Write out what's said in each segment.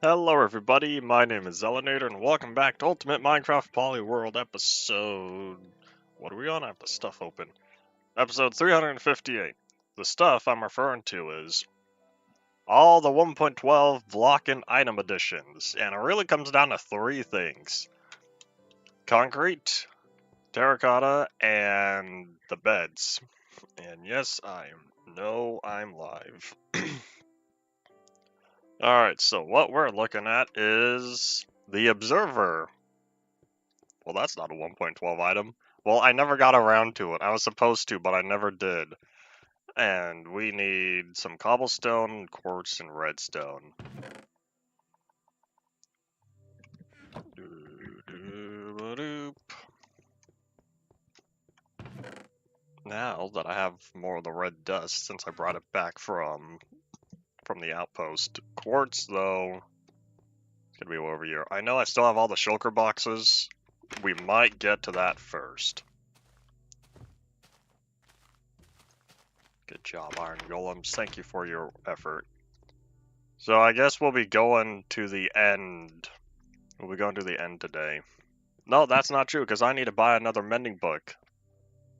Hello everybody, my name is Zelinator and welcome back to Ultimate Minecraft Polyworld episode... What are we on? I have the stuff open. Episode 358. The stuff I'm referring to is all the 1.12 block and item additions, and it really comes down to three things. Concrete, terracotta, and the beds. And yes, I'm live. Alright, so what we're looking at is the Observer. Well, that's not a 1.12 item. Well, I never got around to it. I was supposed to, but I never did. And we need some cobblestone, quartz, and redstone. Now that I have more of the red dust, since I brought it back from the outpost. Quartz, though, it's gonna be over here. I know I still have all the shulker boxes. We might get to that first. Good job, Iron Golems. Thank you for your effort. So I guess we'll be going to the end. We'll be going to the end today. No, that's not true, because I need to buy another mending book.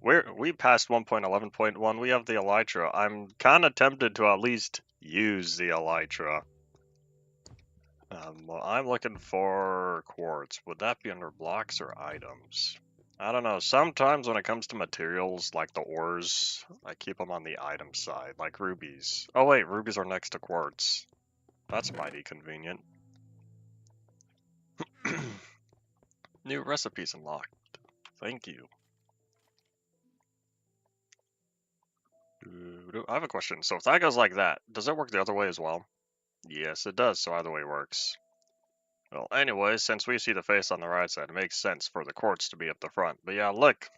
We passed 1.11.1. We have the elytra. I'm kind of tempted to at least use the elytra. Well, I'm looking for quartz. Would that be under blocks or items? I don't know. Sometimes when it comes to materials, like the ores, I keep them on the item side, like rubies. Oh wait, rubies are next to quartz. That's mighty convenient. New recipes unlocked. Thank you. I have a question. So if that goes like that, does it work the other way as well? Yes, it does, so either way works. Well, anyway, since we see the face on the right side, it makes sense for the quartz to be up the front. But yeah, look!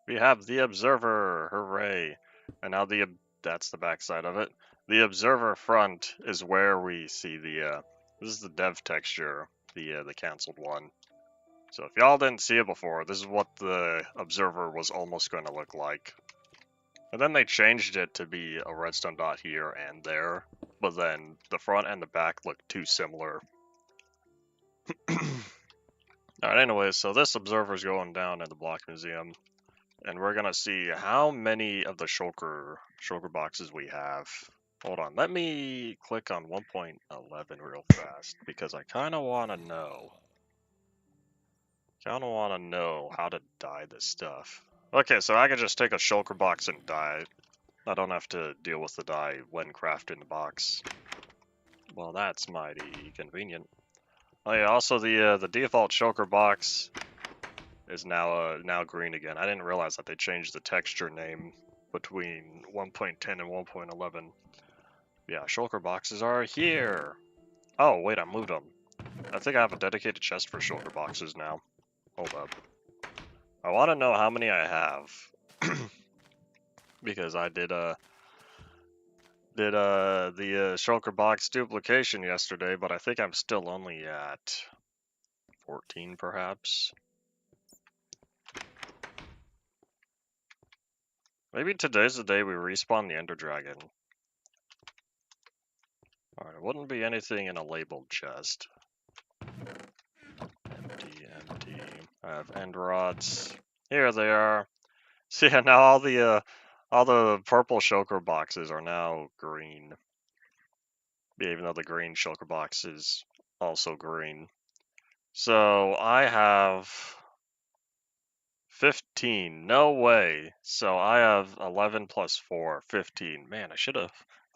We have the Observer! Hooray! And now that's the back side of it. The Observer front is where we see the, this is the dev texture, the cancelled one. So if y'all didn't see it before, this is what the Observer was almost going to look like. And then they changed it to be a redstone dot here and there, but then the front and the back look too similar. Alright, anyways, so this Observer's going down in the block museum, and we're gonna see how many of the shulker boxes we have. Hold on, let me click on 1.11 real fast, because I kinda wanna know. How to dye this stuff. Okay, so I can just take a shulker box and dye it. I don't have to deal with the dye when crafting the box. Well, that's mighty convenient. Oh yeah, also the default shulker box is now green again. I didn't realize that they changed the texture name between 1.10 and 1.11. Yeah, shulker boxes are here. Oh wait, I moved them. I think I have a dedicated chest for shulker boxes now. Hold up. I want to know how many I have because I did the shulker box duplication yesterday, but I think I'm still only at 14 perhaps. Maybe today's the day we respawn the Ender Dragon. Alright, it wouldn't be anything in a labeled chest. Empty, empty. I have end rods. Here they are. See, so yeah, now all the purple shulker boxes are now green. Even though the green shulker box is also green. So I have 15. No way. So I have 11 plus 4, 15. Man,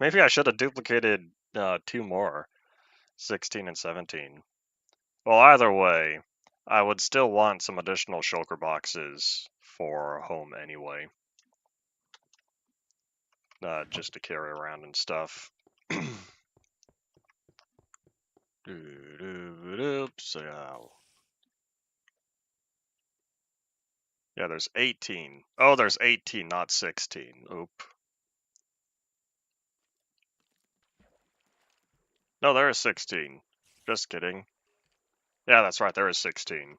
maybe I should have duplicated 2 more. 16 and 17. Well, either way, I would still want some additional shulker boxes for home anyway. Just to carry around and stuff. So, yeah, there's 18. Oh, there's 18, not 16. Oop. No, there is 16. Just kidding. Yeah, that's right, there is 16.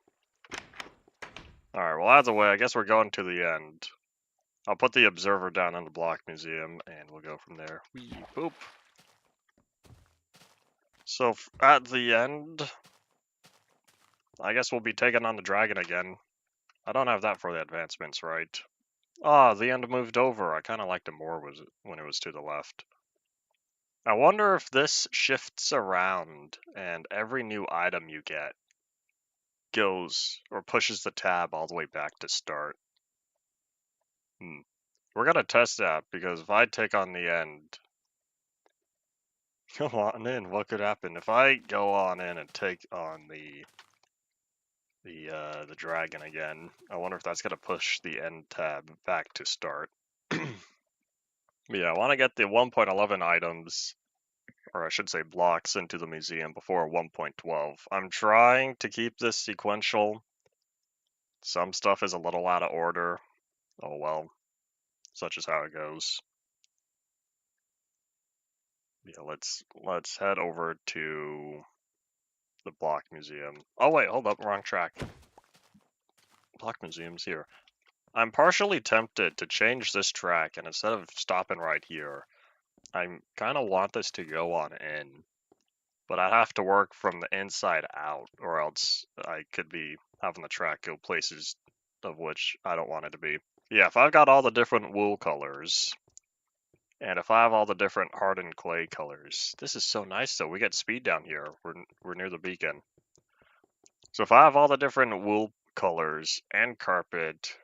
Alright, well, either way, I guess we're going to the end. I'll put the Observer down in the block museum, and we'll go from there. Whee, boop. So at the end, I guess we'll be taking on the dragon again. I don't have that for the advancements, right? Ah, the end moved over. I kind of liked it more when it was to the left. I wonder if this shifts around and every new item you get goes or pushes the tab all the way back to start. We're gonna test that because if I take on the end, go on in, what could happen? If I go on in and take on the dragon again, I wonder if that's gonna push the end tab back to start. Yeah, I want to get the 1.11 items, or I should say blocks, into the museum before 1.12. I'm trying to keep this sequential. Some stuff is a little out of order. Oh well, such is how it goes. Yeah, let's head over to the block museum. Oh wait, hold up, wrong track. Block museum's here. I'm partially tempted to change this track, and instead of stopping right here, I kind of want this to go on in. But I have to work from the inside out, or else I could be having the track go places of which I don't want it to be. Yeah, if I've got all the different wool colors, and if I have all the different hardened clay colors, this is so nice though. We get speed down here. We're near the beacon. So if I have all the different wool colors and carpet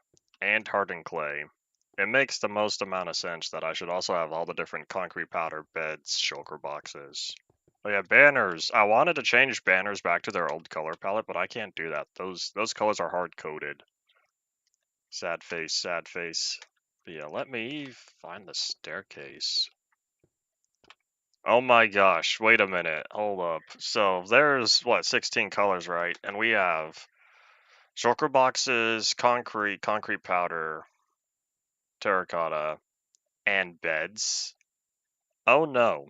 and hardened clay, it makes the most amount of sense that I should also have all the different concrete powder beds, shulker boxes. Oh yeah, banners. I wanted to change banners back to their old color palette, but I can't do that. Those colors are hard coded. Sad face, sad face. But yeah, let me find the staircase. Oh my gosh, wait a minute. Hold up. So there's what, 16 colors, right? And we have shulker boxes, concrete powder, terracotta, and beds. Oh no.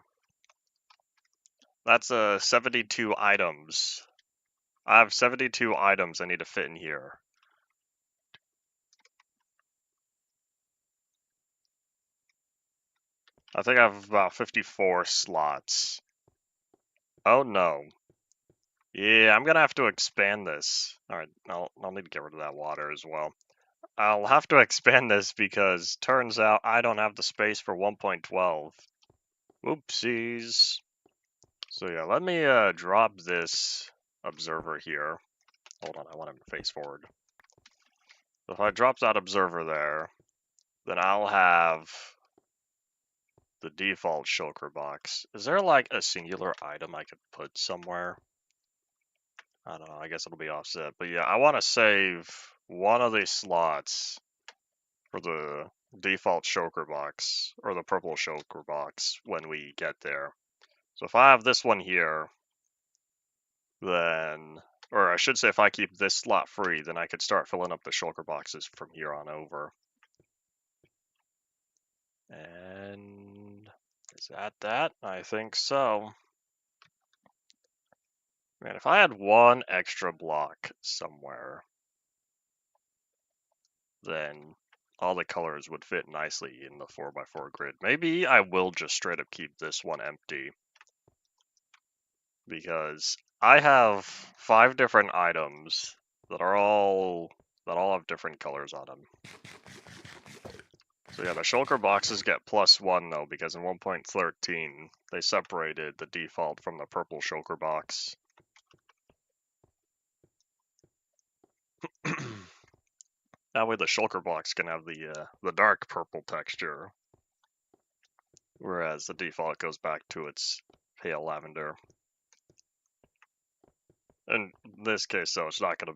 That's 72 items. I have 72 items I need to fit in here. I think I have about 54 slots. Oh no. Yeah, I'm gonna have to expand this. Alright, I'll need to get rid of that water as well. I'll have to expand this because turns out I don't have the space for 1.12. Oopsies. So yeah, let me drop this observer here. Hold on, I want him to face forward. So if I drop that observer there, then I'll have the default shulker box. Is there like a singular item I could put somewhere? I don't know, I guess it'll be offset. But yeah, I want to save one of these slots for the default shulker box, or the purple shulker box, when we get there. So if I have this one here, then, or I should say if I keep this slot free, then I could start filling up the shulker boxes from here on over. And is that? I think so. Man, if I had one extra block somewhere, then all the colors would fit nicely in the 4x4 grid. Maybe I will just straight up keep this one empty, because I have 5 different items that all have different colors on them. So yeah, the shulker boxes get +1 though, because in 1.13 they separated the default from the purple shulker box. That way the shulker box can have the dark purple texture, whereas the default goes back to its pale lavender. In this case though, it's not gonna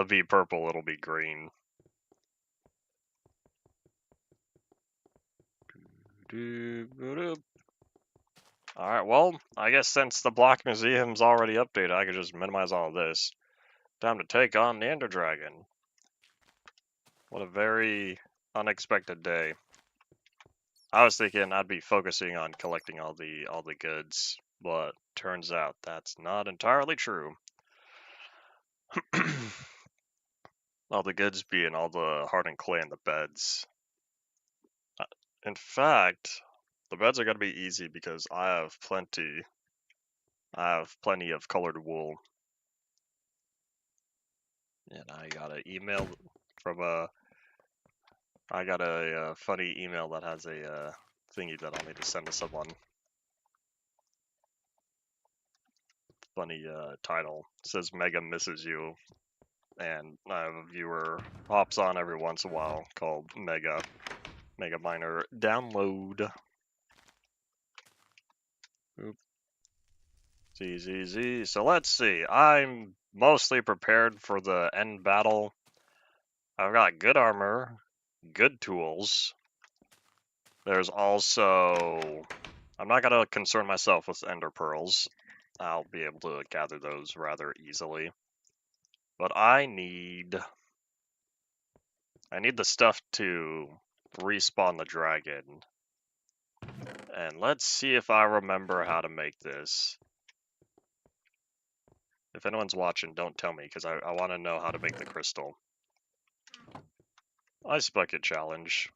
be purple, it'll be green. Alright, well, I guess since the block museum's already updated, I could just minimize all of this. Time to take on the Ender Dragon. What a very unexpected day. I was thinking I'd be focusing on collecting all the goods, but turns out that's not entirely true. All the goods being all the hardened clay and the beds. In fact, the beds are going to be easy because I have plenty I have plenty of colored wool. And I got an email from I got a funny email that has a thingy that I'll need to send to someone. Funny title. It says Mega misses you. And I have a viewer hops on every once in a while called Mega Miner Download. Oop. Z. So let's see. I'm mostly prepared for the end battle. I've got good armor, good tools. There's also... I'm not going to concern myself with ender pearls. I'll be able to gather those rather easily. But I need the stuff to respawn the dragon. And let's see if I remember how to make this. If anyone's watching, don't tell me, because I want to know how to make the crystal. Ice bucket challenge.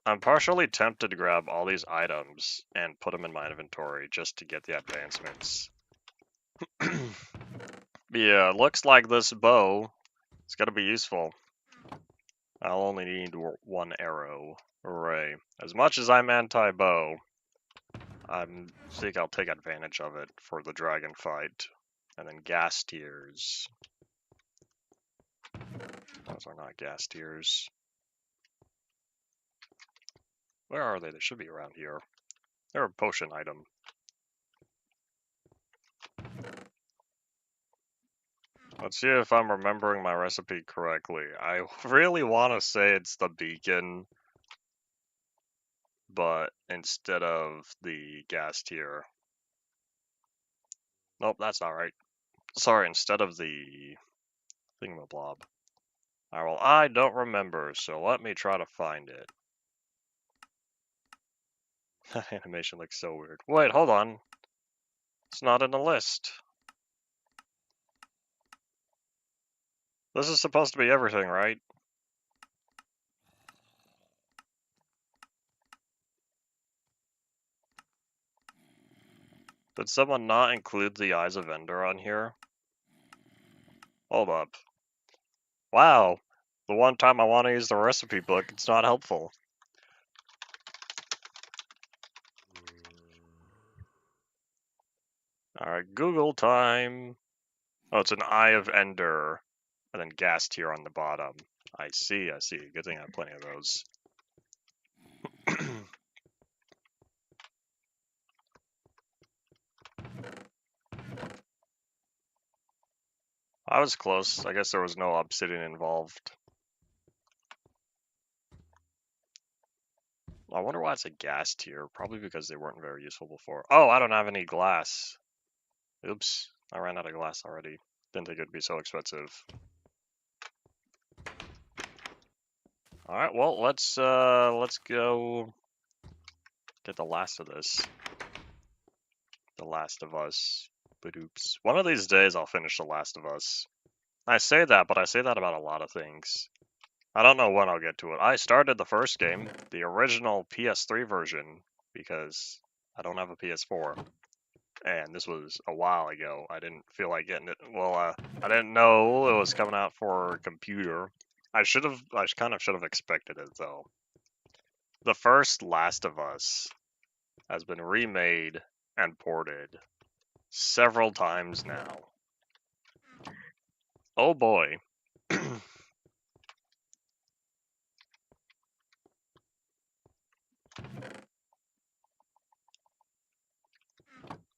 I'm partially tempted to grab all these items and put them in my inventory just to get the advancements. Yeah, looks like this bow is going to be useful. I'll only need one arrow. Hooray. As much as I'm anti-bow, I think I'll take advantage of it for the dragon fight. And then gas tiers. Those are not gas tiers. Where are they? They should be around here. They're a potion item. Let's see if I'm remembering my recipe correctly. I really want to say it's the beacon, but instead of the gas tier. Nope, that's not right. Sorry, instead of the thingamablob. Alright, well, I don't remember, so let me try to find it. Animation looks so weird. Wait, hold on. It's not in the list. This is supposed to be everything, right? Did someone not include the Eyes of Ender on here? Hold up. Wow. The one time I want to use the recipe book, it's not helpful. Alright, Google time. Oh, it's an Eye of Ender. And then gas tier on the bottom. I see. Good thing I have plenty of those. I was close. I guess there was no obsidian involved. I wonder why it's a gas tier. Probably because they weren't very useful before. Oh, I don't have any glass. Oops. I ran out of glass already. Didn't think it'd be so expensive. Alright, well, let's go get the last of this. The Last of Us. But oops. One of these days I'll finish The Last of Us. I say that, but I say that about a lot of things. I don't know when I'll get to it. I started the first game, the original PS3 version, because I don't have a PS4. And this was a while ago. I didn't feel like getting it. Well, I didn't know it was coming out for a computer. I kind of should have expected it, though. The first Last of Us has been remade and ported several times now. Oh boy.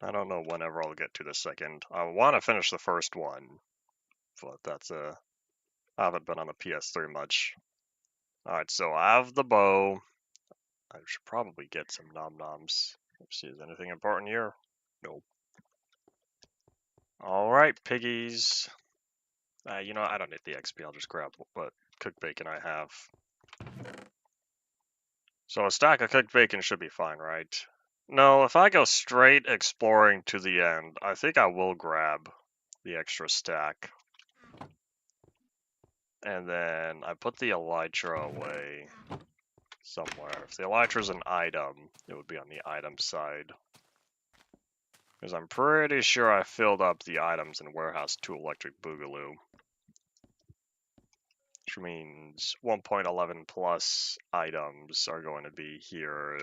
I don't know whenever I'll get to the second. I want to finish the first one, but that's I haven't been on the PS3 much. Alright, so I have the bow. I should probably get some nom-noms. Let's see, is anything important here? Nope. Alright, piggies. You know, I don't need the XP, I'll just grab what cooked bacon I have. So a stack of cooked bacon should be fine, right? No, if I go straight exploring to the end, I think I will grab the extra stack. And then I put the elytra away somewhere. If the elytra's an item, it would be on the item side. Because I'm pretty sure I filled up the items in Warehouse 2 Electric Boogaloo. Which means 1.11 plus items are going to be here.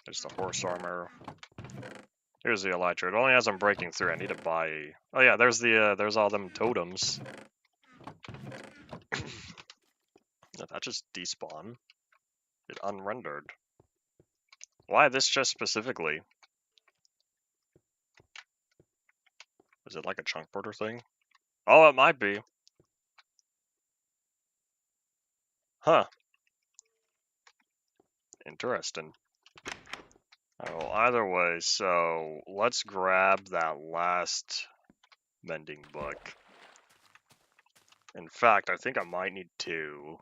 There's the horse armor. Here's the elytra. It only has them breaking through. I need to buy. Oh yeah, there's there's all them totems. Did that just despawn? It unrendered. Why this chest specifically? Is it like a chunk porter thing? Oh, it might be. Huh. Interesting. Well, either way, so let's grab that last mending book. In fact, I think I might need to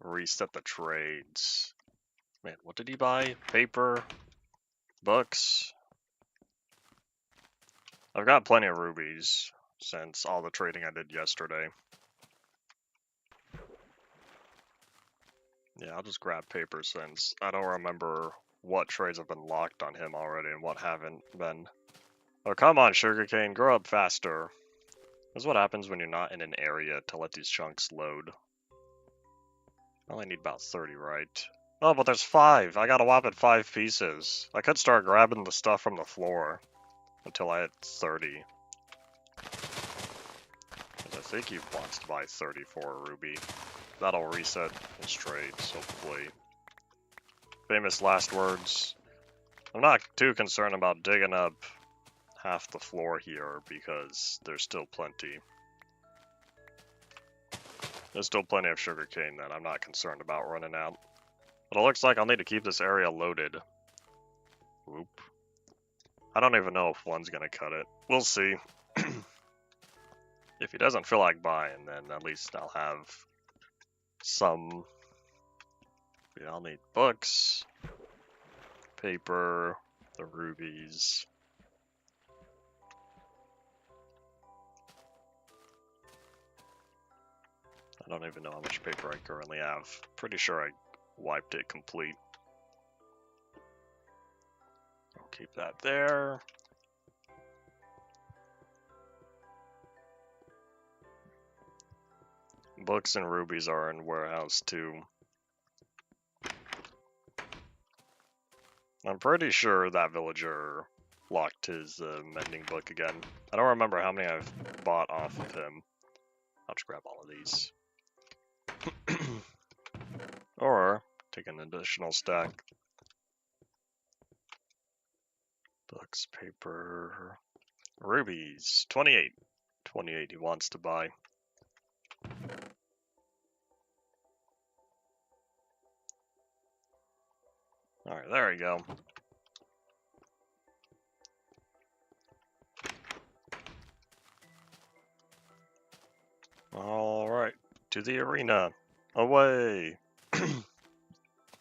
reset the trades. Man, what did he buy? Paper, books. I've got plenty of rubies since all the trading I did yesterday. Yeah, I'll just grab paper since I don't remember what trades have been locked on him already and what haven't been. Oh, come on, sugarcane, grow up faster. This is what happens when you're not in an area to let these chunks load. I only need about 30, right? Oh, but there's 5. I got a whopping 5 pieces. I could start grabbing the stuff from the floor until I hit 30. I think he wants to buy 30 for a ruby. That'll reset his trades, hopefully. Famous last words. I'm not too concerned about digging up half the floor here because there's still plenty. There's still plenty of sugarcane that I'm not concerned about running out. But it looks like I'll need to keep this area loaded. Whoop. I don't even know if one's gonna cut it. We'll see. If he doesn't feel like buying, then at least I'll have some. Yeah, I'll need books, paper, the rubies. I don't even know how much paper I currently have. Pretty sure I wiped it complete. I'll keep that there. Books and rubies are in warehouse too. I'm pretty sure that villager locked his mending book again. I don't remember how many I've bought off of him. I'll just grab all of these. Or take an additional stack. Books, paper, rubies. 28. 28 he wants to buy. Alright, there we go. Alright, to the arena. Away!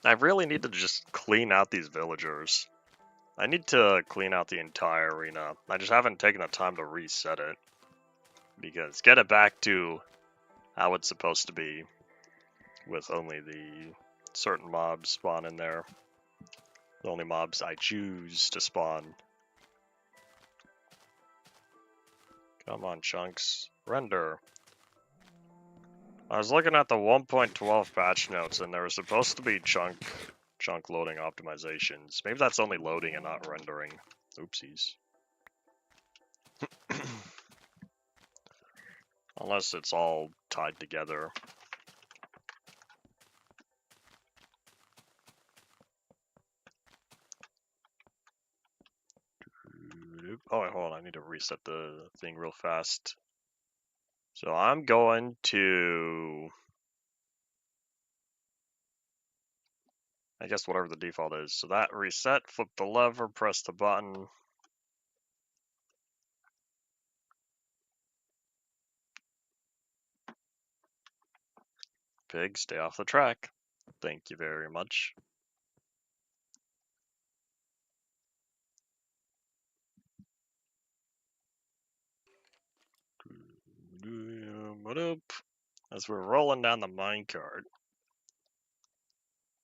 I really need to just clean out these villagers. I need to clean out the entire arena. I just haven't taken the time to reset it. Because get it back to how it's supposed to be. With only the certain mobs spawn in there. The only mobs I choose to spawn. Come on, chunks. Render. I was looking at the 1.12 patch notes and there was supposed to be chunk loading optimizations. Maybe that's only loading and not rendering. Oopsies. Unless it's all tied together. Oh, wait, hold on. I need to reset the thing real fast. So I'm going to... I guess whatever the default is. So that reset, flip the lever, press the button. Pig, stay off the track. Thank you very much. What up? As we're rolling down the minecart.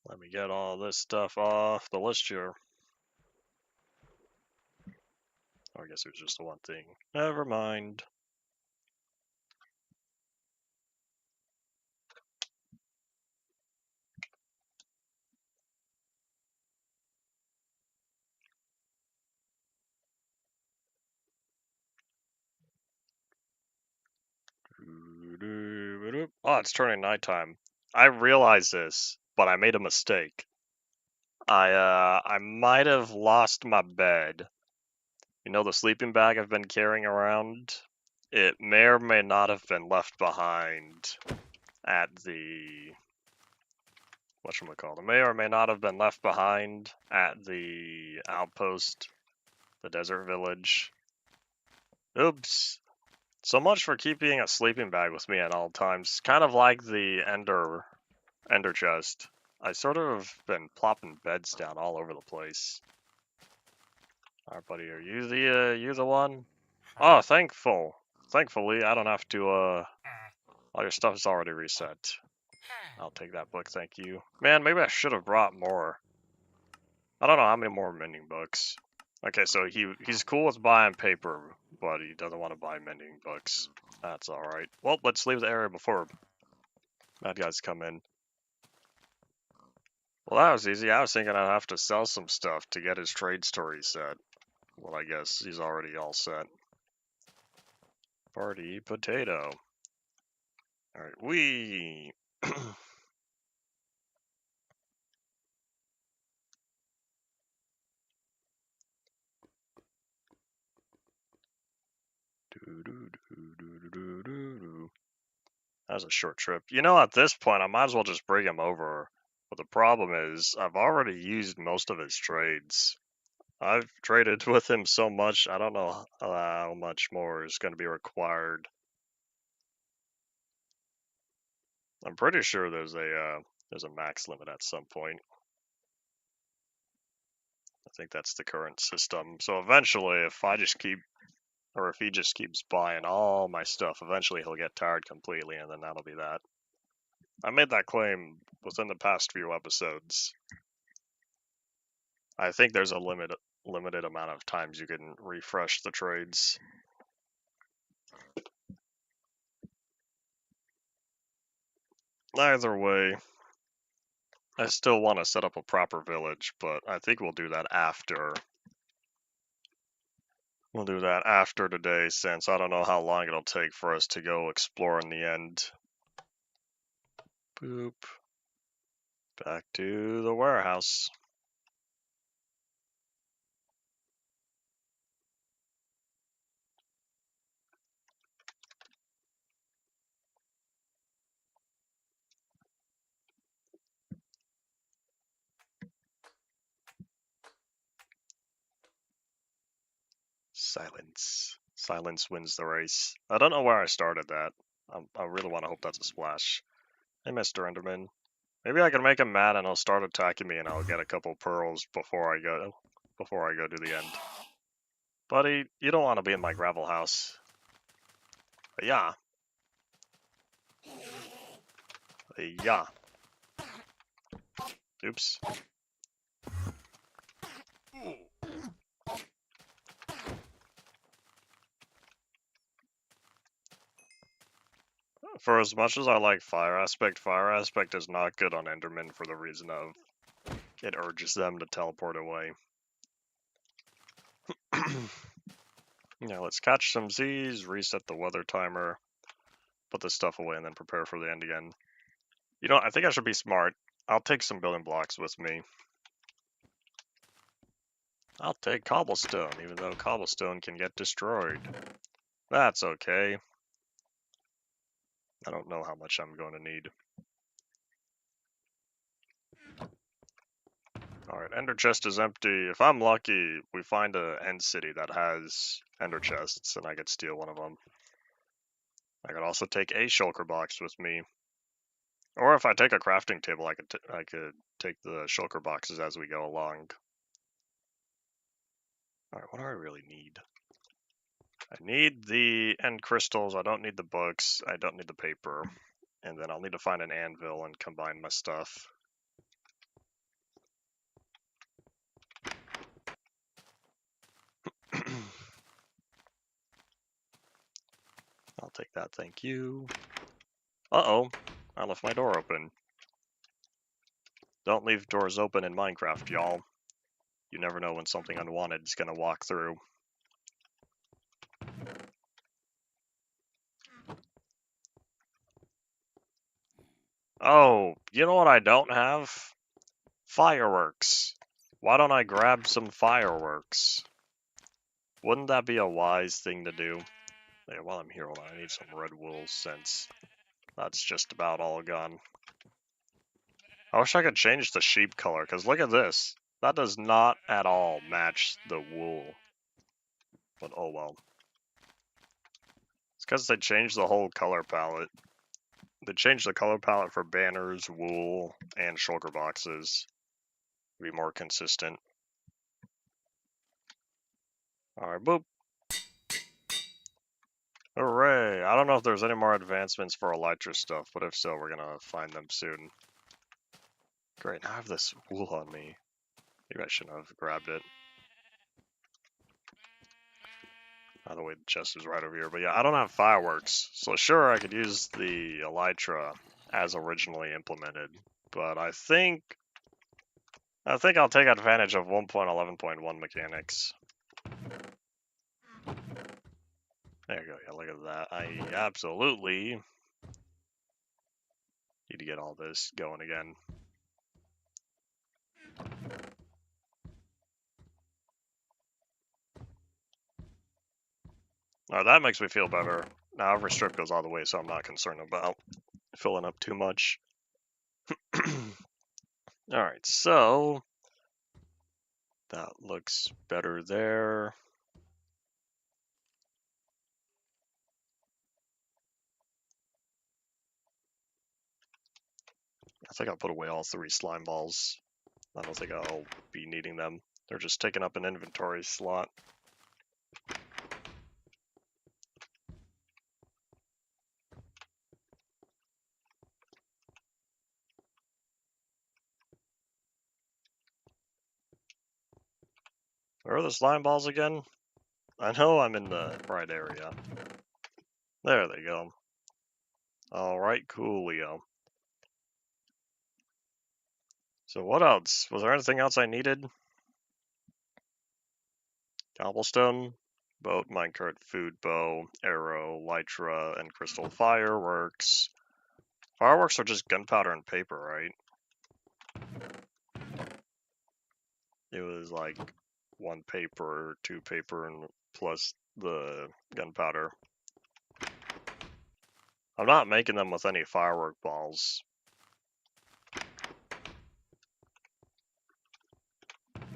Let me get all this stuff off the list here. Oh, I guess it was just the one thing. Never mind. Oh, it's turning nighttime. I realize this, but I made a mistake. I might have lost my bed. You know the sleeping bag I've been carrying around? It may or may not have been left behind at the whatchamacallit. It may or may not have been left behind at the outpost, the desert village. Oops. So much for keeping a sleeping bag with me at all times. Kind of like the ender chest. I sort of been plopping beds down all over the place. Alright, buddy, are you the one? Oh, thankfully, I don't have to, all your stuff is already reset. I'll take that book, thank you. Man, maybe I should have brought more. I don't know how many more mending books. Okay, so he's cool with buying paper, but he doesn't want to buy mending books. That's alright. Well, let's leave the area before bad guys come in. Well, that was easy. I was thinking I'd have to sell some stuff to get his trade story set. Well, I guess he's already all set. Party potato. Alright, we. That was a short trip. You know, at this point, I might as well just bring him over. But the problem is, I've already used most of his trades. I've traded with him so much, I don't know how much more is going to be required. I'm pretty sure there's a max limit at some point. I think that's the current system. So eventually, if he just keeps buying all my stuff, eventually he'll get tired completely, and then that'll be that. I made that claim within the past few episodes. I think there's a limited amount of times you can refresh the trades. Either way, I still want to set up a proper village, but I think we'll do that after. We'll do that after today, since I don't know how long it'll take for us to go explore in the end. Boop. Back to the warehouse. Silence. Silence wins the race. I don't know where I started that. I really want to hope that's a splash. Hey, Mr. Enderman. Maybe I can make him mad and he'll start attacking me and I'll get a couple pearls before I go to the end. Buddy, you don't want to be in my gravel house. But yeah. Yeah. Oops. For as much as I like Fire Aspect is not good on Enderman for the reason of it urges them to teleport away. Yeah, let's catch some Z's, reset the weather timer, put this stuff away, and then prepare for the end again. You know, I think I should be smart. I'll take some building blocks with me. I'll take cobblestone, even though cobblestone can get destroyed. That's okay. I don't know how much I'm going to need. Alright, ender chest is empty. If I'm lucky, we find a end city that has ender chests, and I could steal one of them. I could also take a shulker box with me. Or if I take a crafting table, I could take the shulker boxes as we go along. Alright, what do I really need? I need the end crystals, I don't need the books, I don't need the paper. And then I'll need to find an anvil and combine my stuff. take that, thank you. Uh-oh, I left my door open. Don't leave doors open in Minecraft, y'all. You never know when something unwanted is gonna walk through. Oh, you know what I don't have? Fireworks. Why don't I grab some fireworks? Wouldn't that be a wise thing to do? Hey, while I'm here, hold on, I need some red wool since that's just about all gone. I wish I could change the sheep color, because look at this. That does not at all match the wool. But oh well. It's because they changed the whole color palette. They changed the color palette for banners, wool, and shulker boxes to be more consistent. Alright, boop. Hooray! I don't know if there's any more advancements for Elytra stuff, but if so, we're gonna find them soon. Great, now I have this wool on me. Maybe I shouldn't have grabbed it. By the way, the chest is right over here. But yeah, I don't have fireworks. So sure, I could use the Elytra as originally implemented. But I think I'll take advantage of 1.11.1 mechanics. There you go. Yeah, look at that. I absolutely need to get all this going again. Alright, that makes me feel better. Now every strip goes all the way, so I'm not concerned about filling up too much. Alright, so that looks better there. I think I'll put away all 3 slime balls. I don't think I'll be needing them. They're just taking up an inventory slot. Where are the slime balls again? I know I'm in the right area. There they go. Alright, coolio. So what else? Was there anything else I needed? Cobblestone, boat, minecart, food, bow, arrow, elytra, and crystal fireworks. Fireworks are just gunpowder and paper, right? It was like 1 paper, 2 paper, and plus the gunpowder. I'm not making them with any firework balls.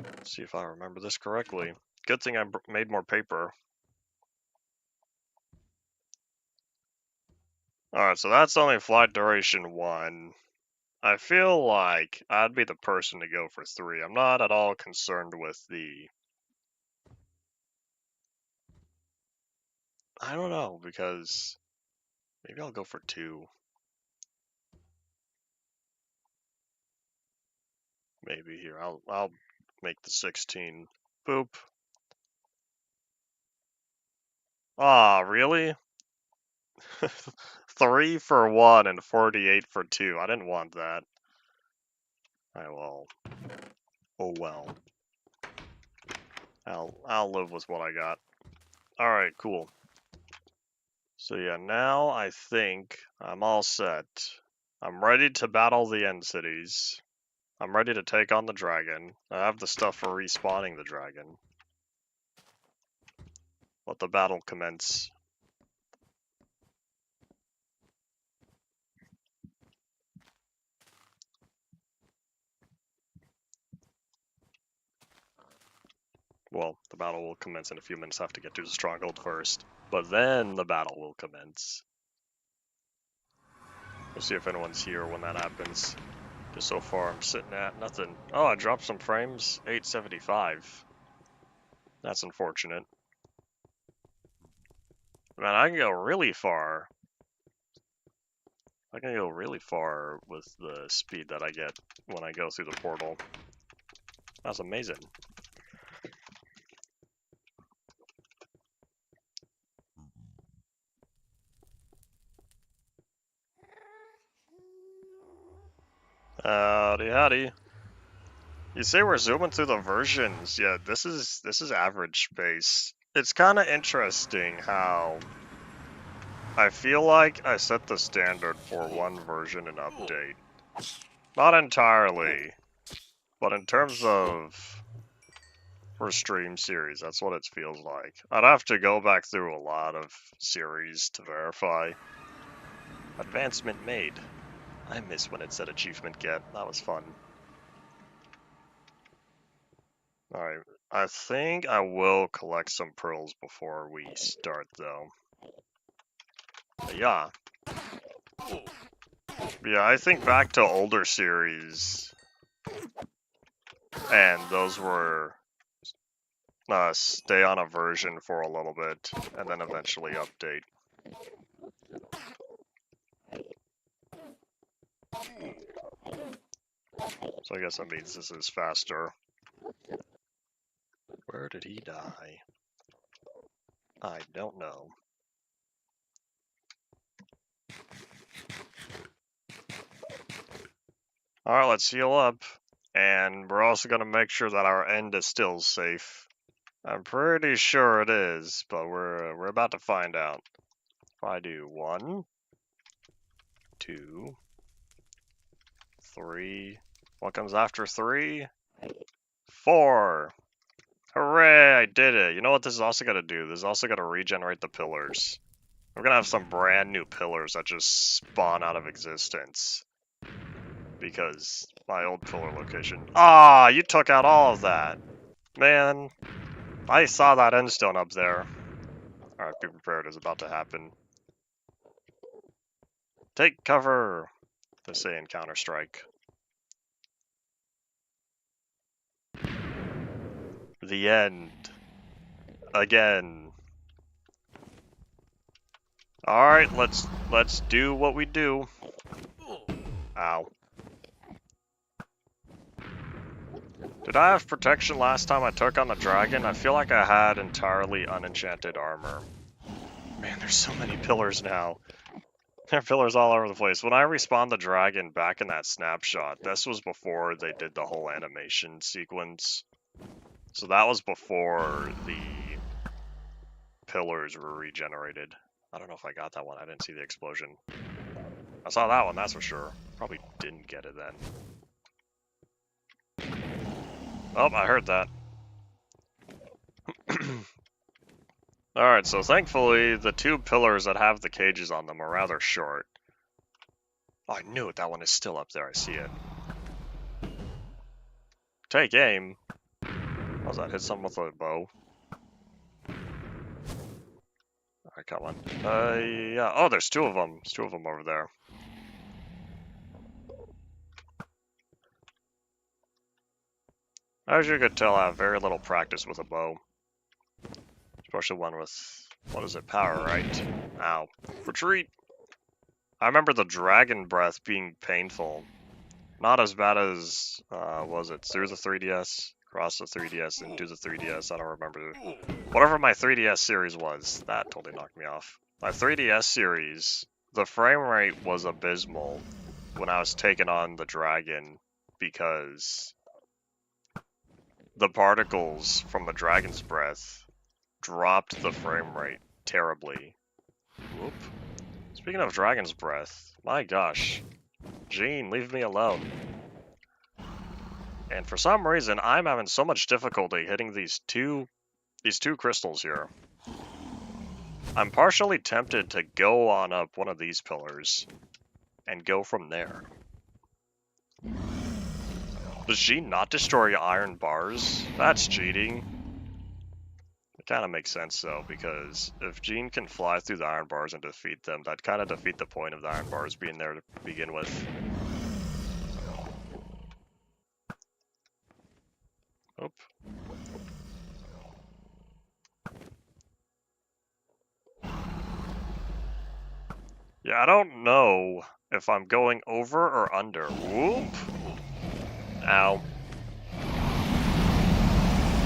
Let's see if I remember this correctly. Good thing I made more paper. Alright, so that's only flight duration 1. I feel like I'd be the person to go for 3. I'm not at all concerned with the... I don't know, because maybe I'll go for 2. Maybe here. I'll make the 16. Boop. Ah, really? 3 for 1 and 48 for 2. I didn't want that. I will. Oh well. I'll live with what I got. Alright, cool. So yeah, now I think I'm all set. I'm ready to battle the end cities. I'm ready to take on the dragon. I have the stuff for respawning the dragon. Let the battle commence. Well, the battle will commence in a few minutes. I have to get to the stronghold first. But then the battle will commence. We'll see if anyone's here when that happens. Because so far I'm sitting at nothing. Oh, I dropped some frames. 875. That's unfortunate. Man, I can go really far. I can go really far with the speed that I get when I go through the portal. That's amazing. Howdy, howdy. You say we're zooming through the versions. Yeah, this is average space. It's kind of interesting how I feel like I set the standard for one version and update. Not entirely, but in terms of for stream series, that's what it feels like. I'd have to go back through a lot of series to verify. Advancement made. I miss when it said achievement get. That was fun. Alright, I think I will collect some pearls before we start, though. But yeah. Yeah, I think back to older series, and those were stay on a version for a little bit, and then eventually update. So I guess that means this is faster. Where did he die? I don't know. Alright, let's heal up. And we're also going to make sure that our end is still safe. I'm pretty sure it is, but we're about to find out. If I do 1, 2, 3. What comes after 3? 4. Hooray, I did it. You know what this is also going to do? This is also going to regenerate the pillars. We're going to have some brand new pillars that just spawn out of existence. Because my old pillar location... Ah, you took out all of that. Man, I saw that end stone up there. Alright, be prepared. It's about to happen. Take cover, they say in Counter-Strike. The end. Again. Alright, let's do what we do. Ow. Did I have protection last time I took on the dragon? I feel like I had entirely unenchanted armor. Man, there's so many pillars now. There are pillars all over the place. When I respawned the dragon back in that snapshot, this was before they did the whole animation sequence. So that was before the pillars were regenerated. I don't know if I got that one. I didn't see the explosion. I saw that one, that's for sure. Probably didn't get it then. Oh, I heard that. Alright, so thankfully, the 2 pillars that have the cages on them are rather short. Oh, I knew it. That one is still up there. I see it. Take aim. What was that? Hit someone with a bow? Alright, come on. Yeah. Oh, there's 2 of them. There's 2 of them over there. As you could tell, I have very little practice with a bow. Especially one with, what is it, power, right? Ow. Retreat! I remember the dragon breath being painful. Not as bad as, was it through the 3DS? Across the 3DS, into the 3DS, I don't remember. Whatever my 3DS series was, that totally knocked me off. My 3DS series, the frame rate was abysmal when I was taking on the dragon because the particles from the dragon's breath dropped the frame rate terribly. Whoop. Speaking of dragon's breath, my gosh. Gene, leave me alone. And for some reason, I'm having so much difficulty hitting these two crystals here. I'm partially tempted to go on up one of these pillars and go from there. Does Gene not destroy iron bars? That's cheating. It kind of makes sense though, because if Gene can fly through the iron bars and defeat them, that kind of defeat the point of the iron bars being there to begin with. Oop. Yeah, I don't know if I'm going over or under. Whoop! Ow.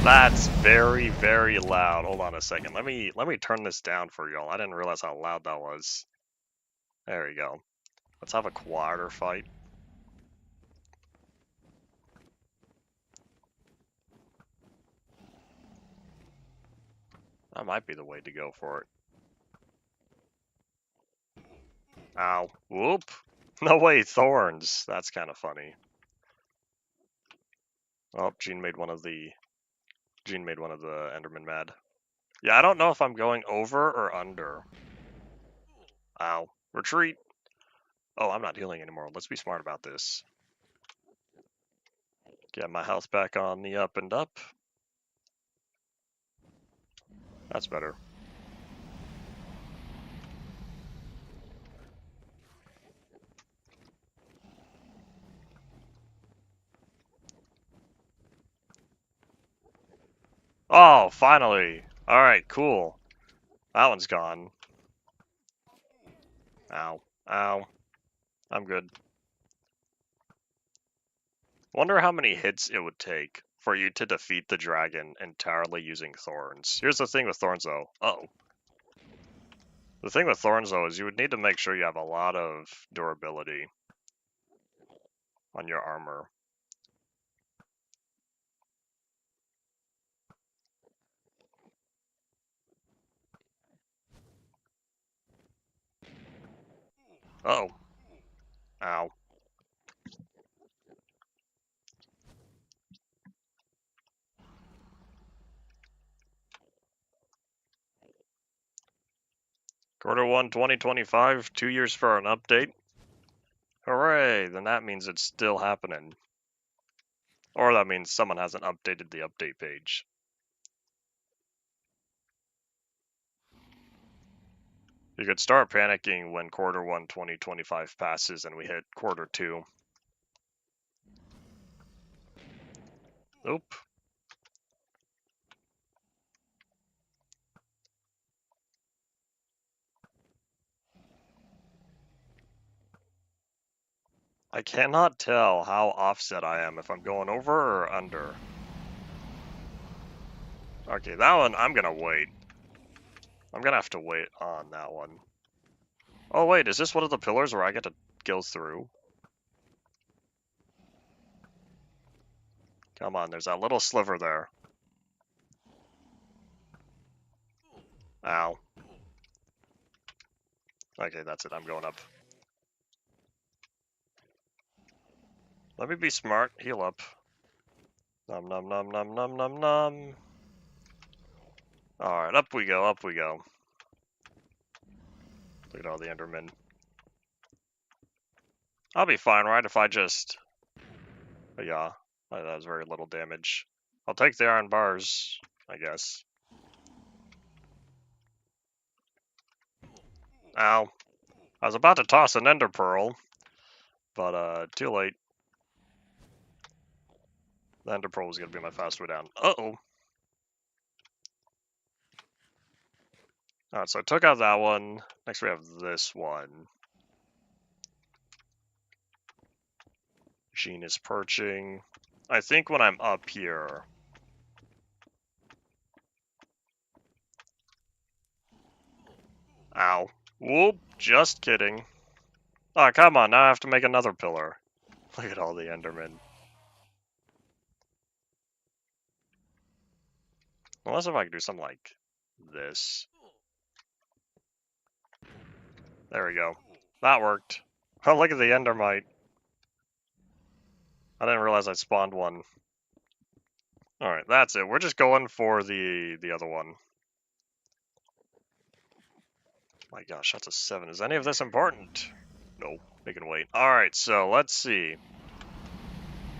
That's very, very loud. Hold on a second. Let me turn this down for y'all. I didn't realize how loud that was. There we go. Let's have a quieter fight. That might be the way to go for it. Ow. Whoop. No way, thorns. That's kind of funny. Oh, Gene made one of the Endermen mad. Yeah, I don't know if I'm going over or under. Ow. Retreat. Oh, I'm not healing anymore. Let's be smart about this. Get my health back on the up and up. That's better. Oh, finally. Alright, cool. That one's gone. Ow. Ow. I'm good. Wonder how many hits it would take for you to defeat the dragon entirely using thorns. Here's the thing with thorns, though. Uh-oh. The thing with thorns, though, is you would need to make sure you have a lot of durability on your armor. Uh-oh. Ow. Q1 2025, 2 years for an update. Hooray! Then that means it's still happening. Or that means someone hasn't updated the update page. You could start panicking when Q1 2025 passes and we hit Q2. Oop. I cannot tell how offset I am if I'm going over or under. Okay, that one, I'm gonna wait. I'm gonna have to wait on that one. Oh wait, is this one of the pillars where I get to go through? Come on, there's that little sliver there. Ow. Okay, that's it, I'm going up. Let me be smart, heal up. Nom nom nom nom nom nom nom. Alright, up we go, up we go. Look at all the Endermen. I'll be fine, right, if I just... Oh, yeah, that was very little damage. I'll take the iron bars, I guess. Ow. I was about to toss an ender pearl, but too late. The ender pearl was going to be my fast way down. Uh-oh. Alright, so I took out that one. Next we have this one. Gene is perching. I think when I'm up here... Ow. Whoop, just kidding. Oh, come on, now I have to make another pillar. Look at all the Endermen. Unless if I could do something like this. There we go. That worked. Oh, look at the Endermite. I didn't realize I spawned one. Alright, that's it. We're just going for the other one. My gosh, that's a 7. Is any of this important? Nope. They can wait. Alright, so let's see.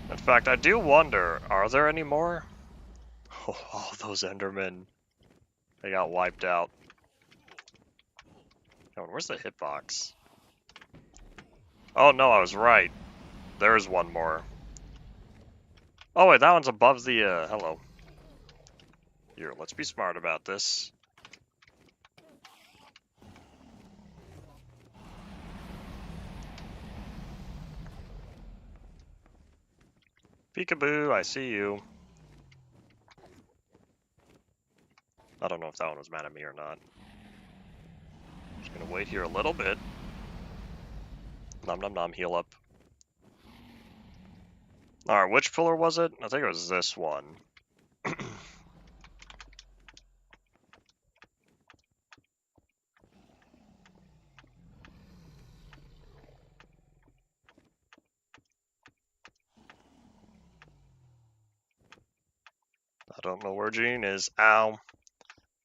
In fact, I do wonder, are there any more? Oh, those Endermen. They got wiped out. Oh, where's the hitbox? Oh no, I was right. There's one more. Oh wait, that one's above the, hello. Here, let's be smart about this. Peekaboo, I see you. I don't know if that one was mad at me or not. Just gonna wait here a little bit. Nom nom nom, heal up. Alright, which pillar was it? I think it was this one. I don't know where Gene is. Ow.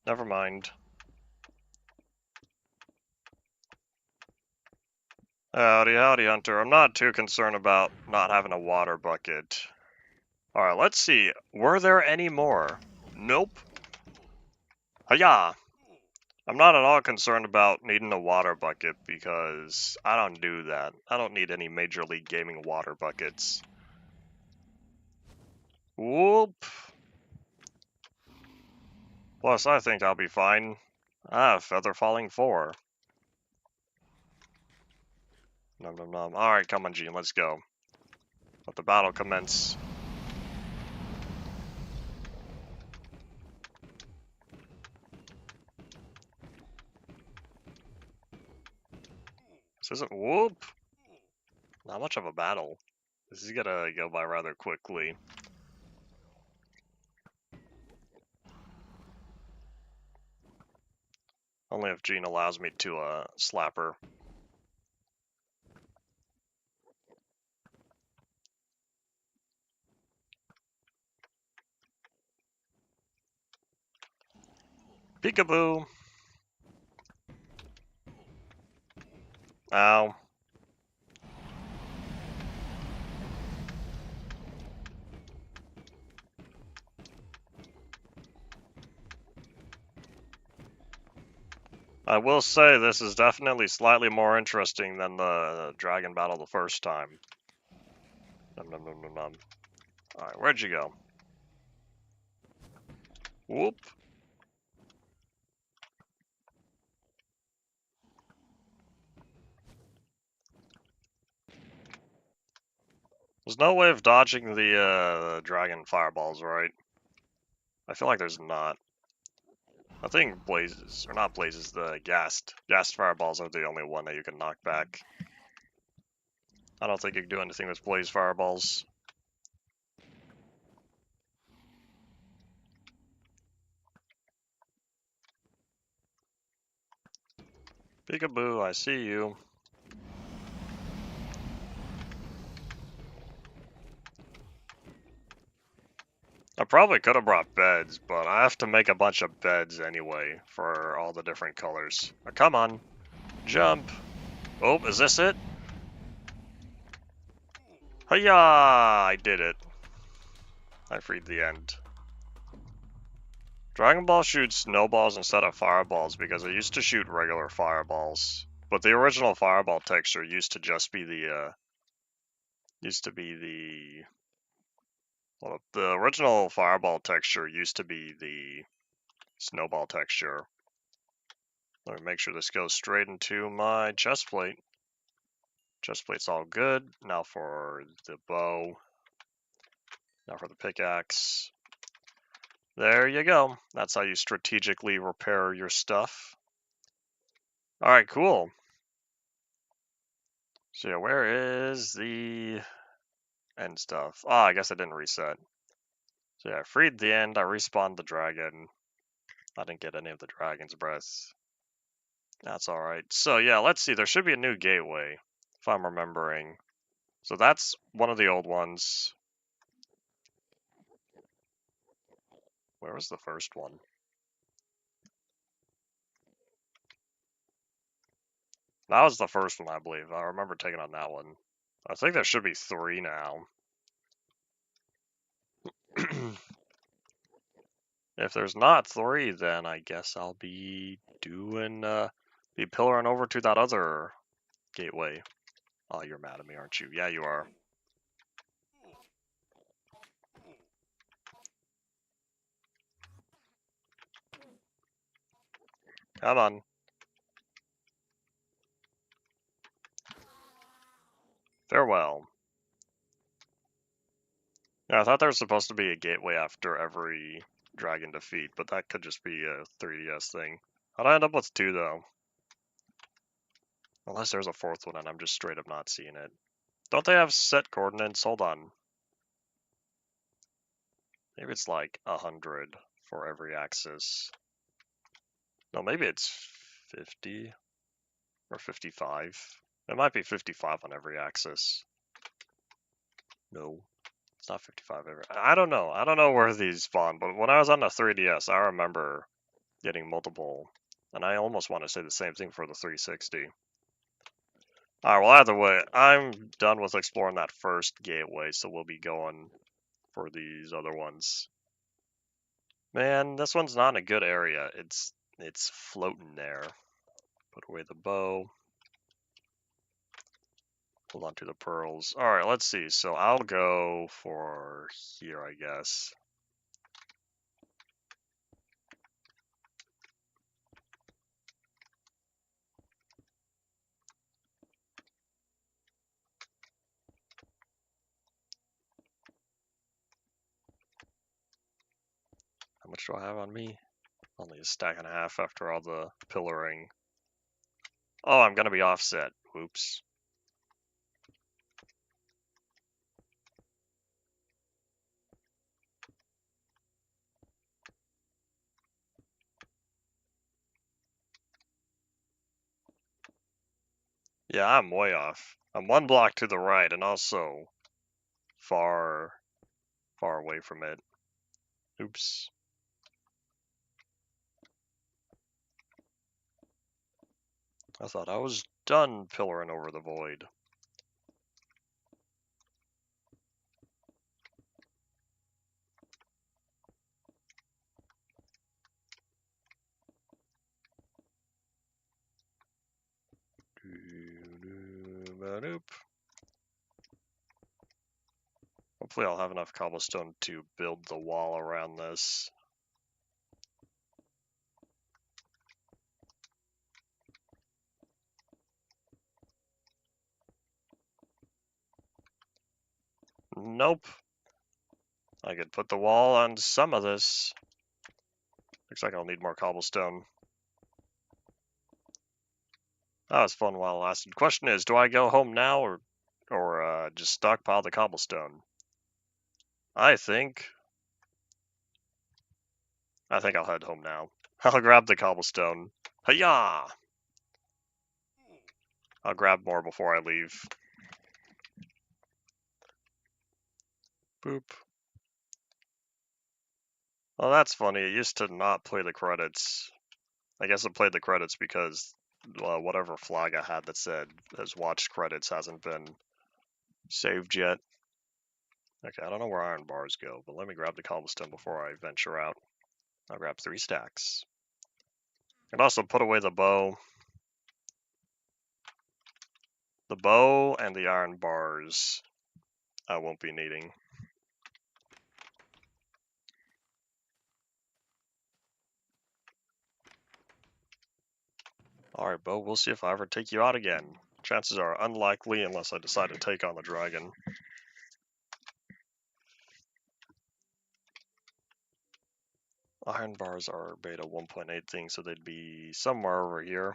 Never mind. Howdy, howdy, Hunter. I'm not too concerned about not having a water bucket. Alright, let's see. Were there any more? Nope. Hiya! I'm not at all concerned about needing a water bucket because I don't do that. I don't need any Major League Gaming water buckets. Whoop! Plus, I think I'll be fine. Ah, Feather Falling 4. Nom nom nom. Alright, come on, Gene, let's go. Let the battle commence. This isn't whoop! Not much of a battle. This is gonna go by rather quickly. Only if Gene allows me to slap her. Peekaboo! Ow. I will say this is definitely slightly more interesting than the dragon battle the first time. Nom nom nom nom nom. Alright, where'd you go? Whoop. There's no way of dodging the dragon fireballs, right? I feel like there's not. I think blazes, or not blazes, the gassed fireballs are the only one that you can knock back. I don't think you can do anything with blaze fireballs. Peekaboo, I see you. I probably could have brought beds, but I have to make a bunch of beds anyway for all the different colors. Oh, come on, jump. Oh, is this it? Hiya! I did it. I freed the end. Dragon Ball shoots snowballs instead of fireballs because it used to shoot regular fireballs. But the original fireball texture used to just be the, well, the original fireball texture used to be the snowball texture. Let me make sure this goes straight into my chest plate. Chest plate's all good. Now for the bow. Now for the pickaxe. There you go. That's how you strategically repair your stuff. Alright, cool. So yeah, where is the end stuff? Ah, I guess I didn't reset. So yeah, I freed the end, I respawned the dragon. I didn't get any of the dragon's breath. That's alright. So yeah, let's see, there should be a new gateway, if I'm remembering. So that's one of the old ones. Where was the first one? That was the first one, I believe. I remember taking on that one. I think there should be 3 now. If there's not 3, then I guess I'll be doing, be pillaring over to that other gateway. Oh, you're mad at me, aren't you? Yeah, you are. Come on. Farewell. Yeah, I thought there was supposed to be a gateway after every dragon defeat, but that could just be a 3DS thing. How'd I end up with 2, though? Unless there's a 4th one and I'm just straight up not seeing it. Don't they have set coordinates? Hold on. Maybe it's like 100 for every axis. No, maybe it's 50 or 55. It might be 55 on every axis. No. It's not 55 ever. I don't know. I don't know where these spawn, but when I was on the 3DS, I remember getting multiple, and I almost want to say the same thing for the 360. Alright, well, either way, I'm done with exploring that first gateway, so we'll be going for these other ones. Man, this one's not in a good area. It's floating there. Put away the bow. Hold on to the pearls. Alright, let's see. So I'll go for here, I guess. How much do I have on me? Only a stack and a half after all the pillaring. Oh, I'm gonna be offset. Whoops. Yeah, I'm way off. I'm one block to the right and also far away from it. Oops. I thought I was done pillaring over the void. Hopefully I'll have enough cobblestone to build the wall around this. Nope. I could put the wall on some of this. Looks like I'll need more cobblestone. That was fun while it lasted. Question is, do I go home now or just stockpile the cobblestone? I think I'll head home now. I'll grab the cobblestone. Hiya! I'll grab more before I leave. Boop. Well, that's funny. It used to not play the credits. I guess it played the credits because whatever flag I had that said has watched credits hasn't been saved yet. Okay, I don't know where iron bars go, but let me grab the cobblestone before I venture out. I'll grab 3 stacks. And also put away the bow. The bow and the iron bars I won't be needing. Alright, Bo, we'll see if I ever take you out again. Chances are unlikely unless I decide to take on the dragon. Iron bars are beta 1.8 thing, so they'd be somewhere over here.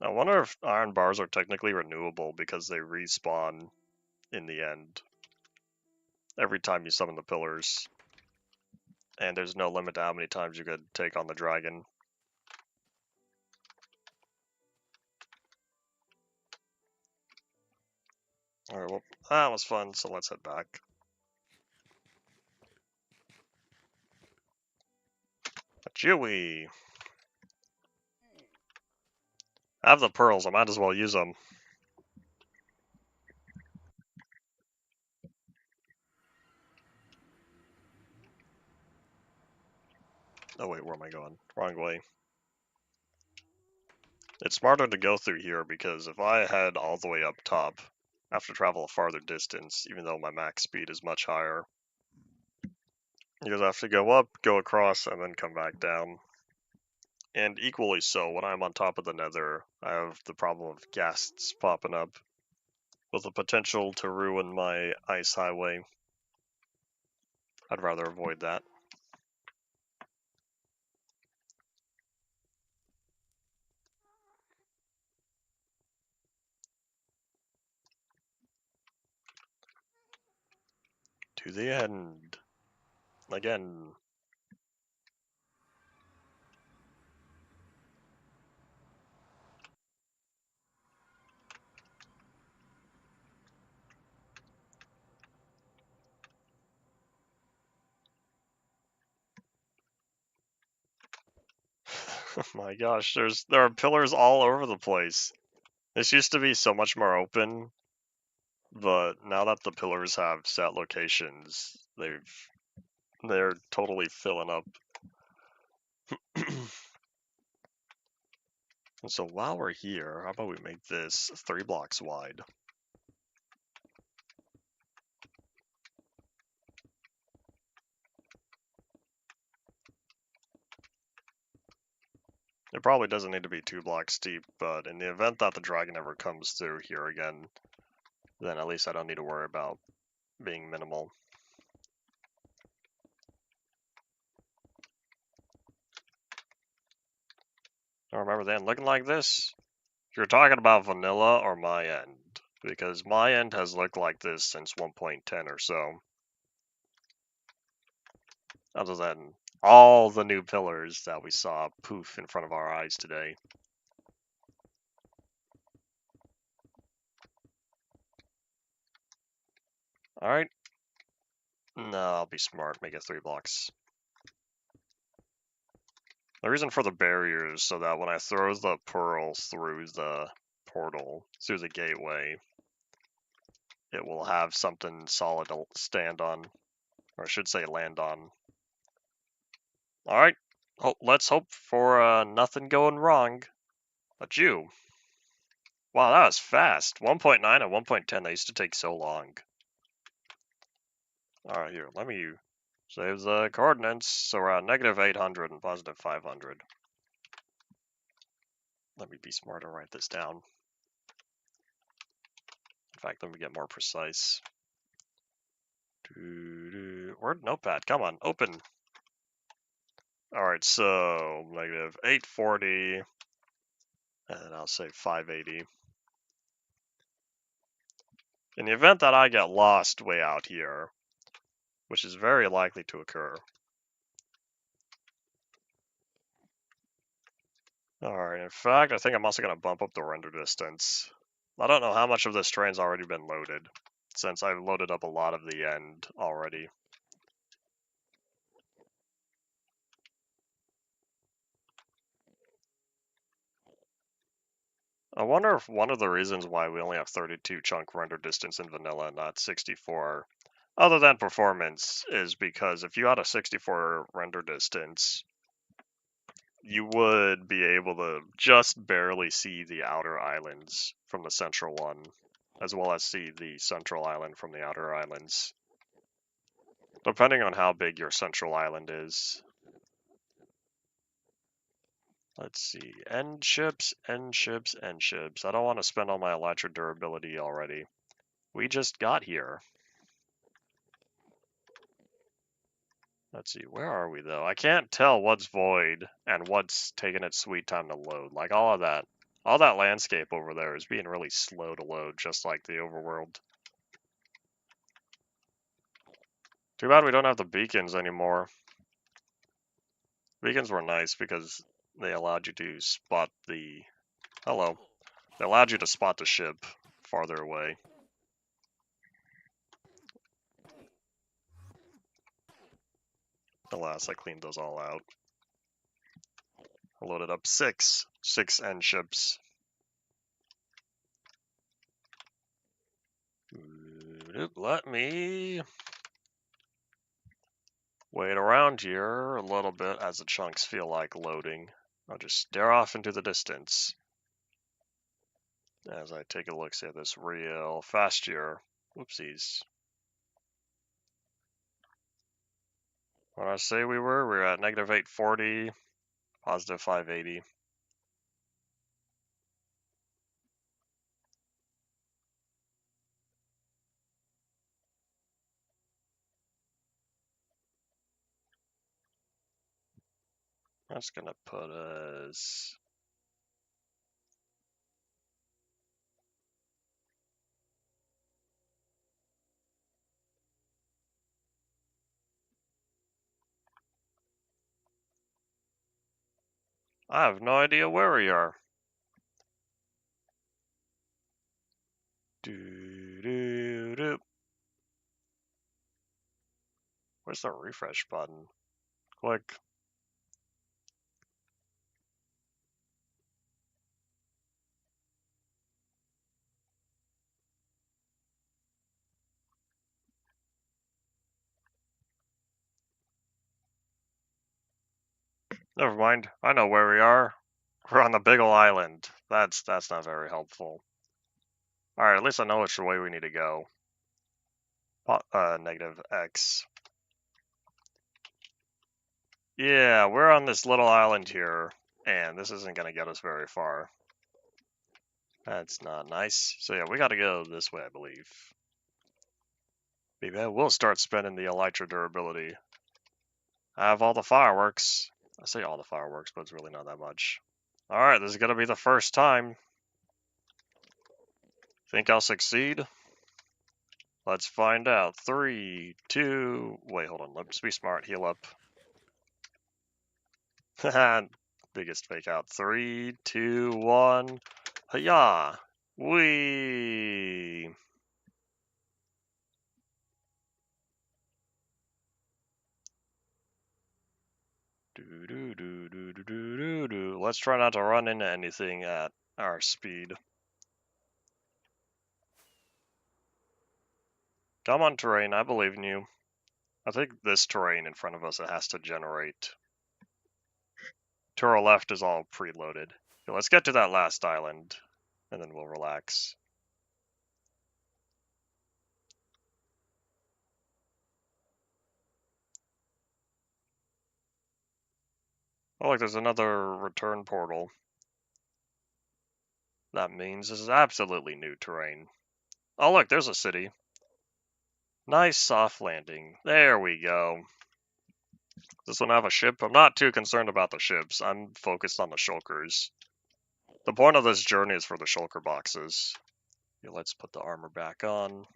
I wonder if iron bars are technically renewable because they respawn in the end every time you summon the pillars. And there's no limit to how many times you could take on the dragon. Alright, well, that was fun, so let's head back. Chewy! I have the pearls, I might as well use them. Oh wait, where am I going? Wrong way. It's smarter to go through here because if I head all the way up top, I have to travel a farther distance, even though my max speed is much higher. Because I have to go up, go across, and then come back down. And equally so, when I'm on top of the nether, I have the problem of ghasts popping up, with the potential to ruin my ice highway. I'd rather avoid that. To the end. Again. Oh my gosh, there are pillars all over the place. This used to be so much more open, but now that the pillars have set locations, they're totally filling up. So while we're here, how about we make this 3 blocks wide? It probably doesn't need to be 2 blocks deep, but in the event that the dragon ever comes through here again, then at least I don't need to worry about being minimal. Now remember then, looking like this, you're talking about vanilla or my end, because my end has looked like this since 1.10 or so. Other than all the new pillars that we saw poof in front of our eyes today. Alright. No, I'll be smart, make it 3 blocks. The reason for the barrier is so that when I throw the pearl through the portal, through the gateway, it will have something solid to stand on, or I should say land on. Alright, let's hope for nothing going wrong. But you, wow, that was fast. 1.9 and 1.10, they used to take so long. Alright, here, let me save the coordinates, so we're at negative 800 and positive 500. Let me be smart and write this down. In fact, let me get more precise. Word notepad, come on, open. Alright, so negative 840, and I'll say 580. In the event that I get lost way out here, which is very likely to occur. Alright, in fact, I think I'm also going to bump up the render distance. I don't know how much of this terrain's already been loaded, since I've loaded up a lot of the end already. I wonder if one of the reasons why we only have 32 chunk render distance in vanilla and not 64, other than performance, is because if you had a 64 render distance, you would be able to just barely see the outer islands from the central one, as well as see the central island from the outer islands, depending on how big your central island is. Let's see, end ships, end ships, end ships. I don't want to spend all my elytra durability already. We just got here. Let's see, where are we though? I can't tell what's void and what's taking its sweet time to load. Like all that landscape over there is being really slow to load, just like the overworld. Too bad we don't have the beacons anymore. Beacons were nice because they allowed you to spot the... Hello. They allowed you to spot the ship farther away. Alas, I cleaned those all out. I loaded up six end ships. Let me wait around here a little bit as the chunks feel like loading. I'll just stare off into the distance as I take a look at this real fast here. Whoopsies. When I say we were at negative 840, positive 580. That's gonna put us... I have no idea where we are. Where's the refresh button? Click. Never mind. I know where we are. We're on the big ol' island. That's not very helpful. Alright, at least I know which way we need to go. Negative X. Yeah, we're on this little island here, and this isn't gonna get us very far. That's not nice. So yeah, we gotta go this way, I believe. Maybe I will start spending the elytra durability. I have all the fireworks. I say all the fireworks, but it's really not that much. Alright, this is gonna be the first time. Think I'll succeed? Let's find out. 3, 2... Wait, hold on. Let's be smart. Heal up. Biggest fake out. 3, 2, 1. Hiya! Whee! Let's try not to run into anything at our speed. Come on, terrain. I believe in you. I think this terrain in front of us, it has to generate. To our left is all preloaded. So let's get to that last island, and then we'll relax. Oh, look, there's another return portal. That means this is absolutely new terrain. Oh, look, there's a city. Nice soft landing. There we go. Does this one have a ship? I'm not too concerned about the ships. I'm focused on the shulkers. The point of this journey is for the shulker boxes. Yeah, let's put the armor back on.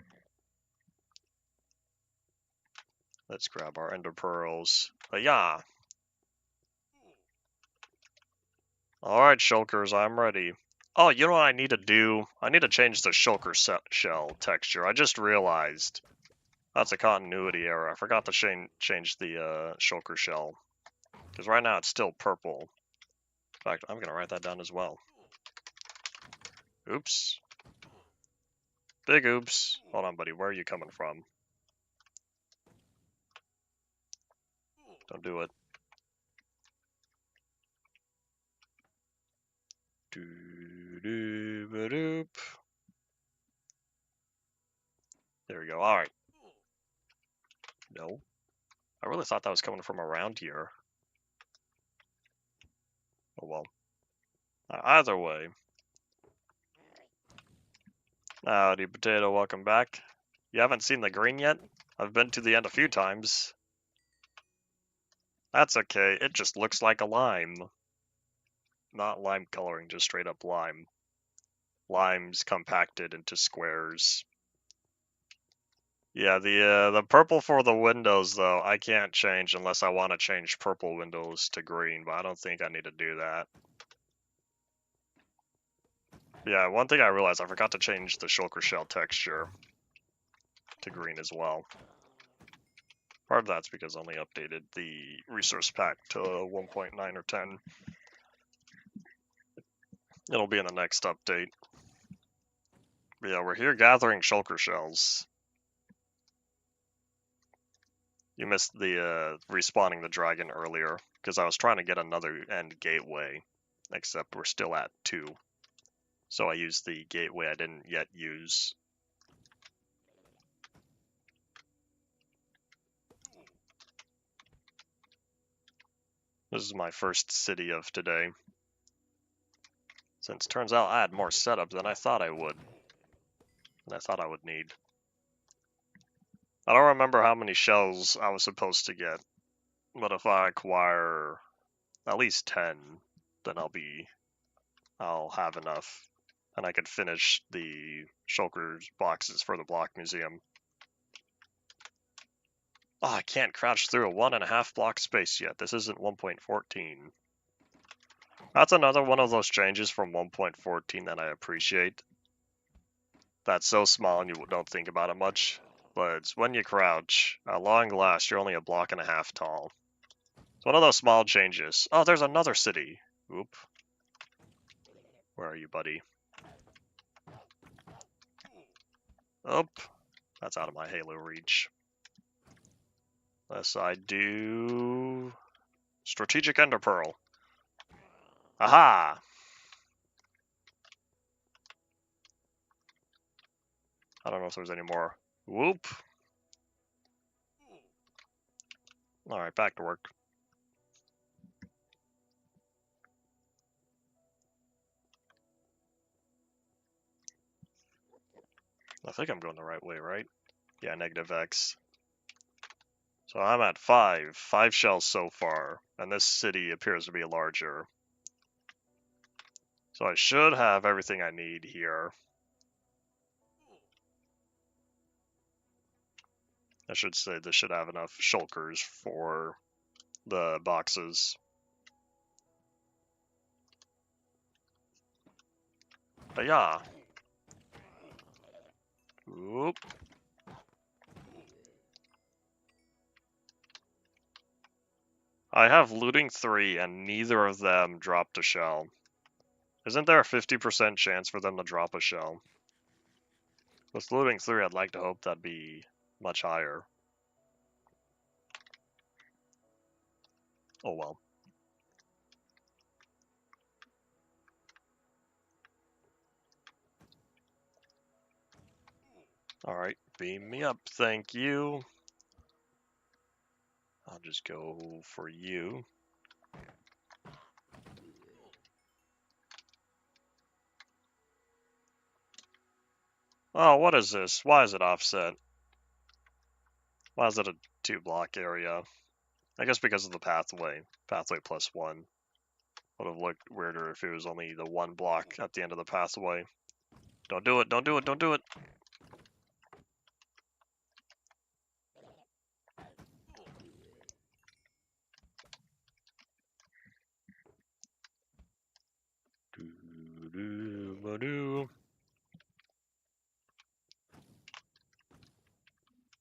Let's grab our ender pearls. Yeah. Alright, shulkers, I'm ready. Oh, you know what I need to do? I need to change the shulker shell texture. I just realized. That's a continuity error. I forgot to change the shulker shell. Because right now it's still purple. In fact, I'm going to write that down as well. Oops. Big oops. Hold on, buddy. Where are you coming from? Don't do it. Doo-doo-ba-doop. There we go. Alright. No. I really thought that was coming from around here. Oh well. Either way. Howdy, potato. Welcome back. You haven't seen the green yet? I've been to the end a few times. That's okay. It just looks like a lime. Not lime coloring, just straight up lime. Limes compacted into squares. Yeah, the purple for the windows, though, I can't change unless I want to change purple windows to green, but I don't think I need to do that. Yeah, one thing I realized, I forgot to change the shulker shell texture to green as well. Part of that's because I only updated the resource pack to 1.9 or 10. It'll be in the next update. But yeah, we're here gathering shulker shells. You missed the respawning the dragon earlier, because I was trying to get another end gateway, except we're still at 2. So I used the gateway I didn't yet use. This is my first city of today. Since it turns out I had more setup than I thought I would. And I thought I would need. I don't remember how many shells I was supposed to get. But if I acquire at least 10, then I'll have enough. And I could finish the shulker's boxes for the block museum. Oh, I can't crouch through a 1.5 block space yet. This isn't 1.14. That's another one of those changes from 1.14 that I appreciate. That's so small and you don't think about it much. But it's when you crouch, at long last, you're only a block and a half tall. It's one of those small changes. Oh, there's another city. Oop. Where are you, buddy? Oh, that's out of my halo reach. Unless I do... Strategic Ender Pearl. Aha! I don't know if there's any more. Whoop! Alright, back to work. I think I'm going the right way, right? Yeah, negative X. So I'm at 5. 5 shells so far. And this city appears to be larger. So I should have everything I need here. I should say this should have enough shulkers for the boxes. But yeah. Oop. I have looting 3 and neither of them dropped a shell. Isn't there a 50% chance for them to drop a shell? With looting 3, I'd like to hope that'd be much higher. Oh well. Alright, beam me up, thank you. I'll just go for you. Oh, what is this? Why is it offset? Why is it a 2-block area? I guess because of the pathway. Pathway +1. Would have looked weirder if it was only the 1 block at the end of the pathway. Don't do it, don't do it, don't do it! Doo-doo-ba-doo.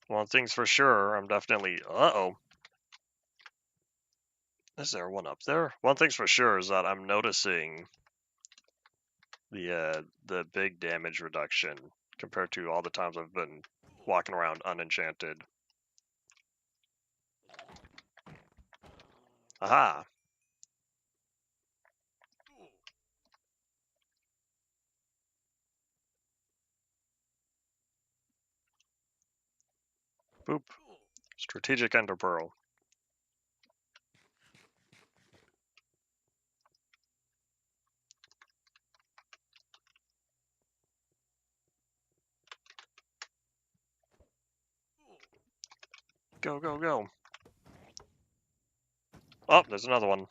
One thing's for sure, I'm definitely... Uh-oh. Is there one up there? One thing's for sure is that I'm noticing the big damage reduction compared to all the times I've been walking around unenchanted. Aha! Boop. Strategic Ender Pearl. Go, go, go. Oh, there's another one.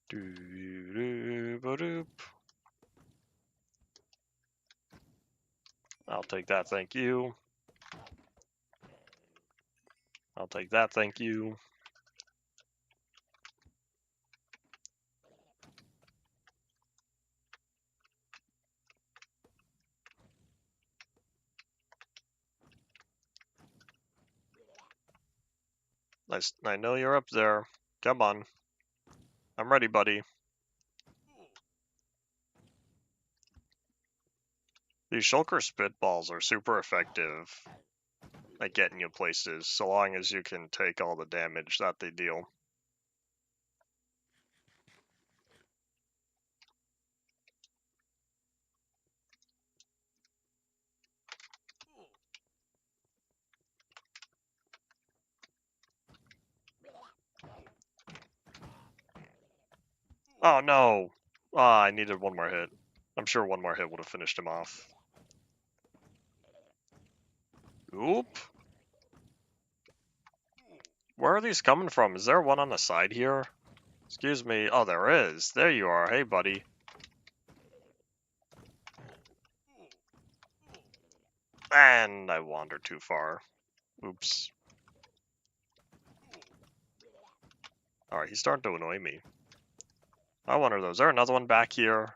Doo-doo-ba-doop. I'll take that, thank you. I'll take that, thank you. I know you're up there. Come on. I'm ready, buddy. These shulker spitballs are super effective at getting you places, so long as you can take all the damage that they deal. Oh no! Ah, I needed one more hit. I'm sure one more hit would have finished him off. Oop! Where are these coming from? Is there one on the side here? Excuse me. Oh, there is. There you are. Hey, buddy. And I wandered too far. Oops. Alright, he's starting to annoy me. I wonder though, is there another one back here?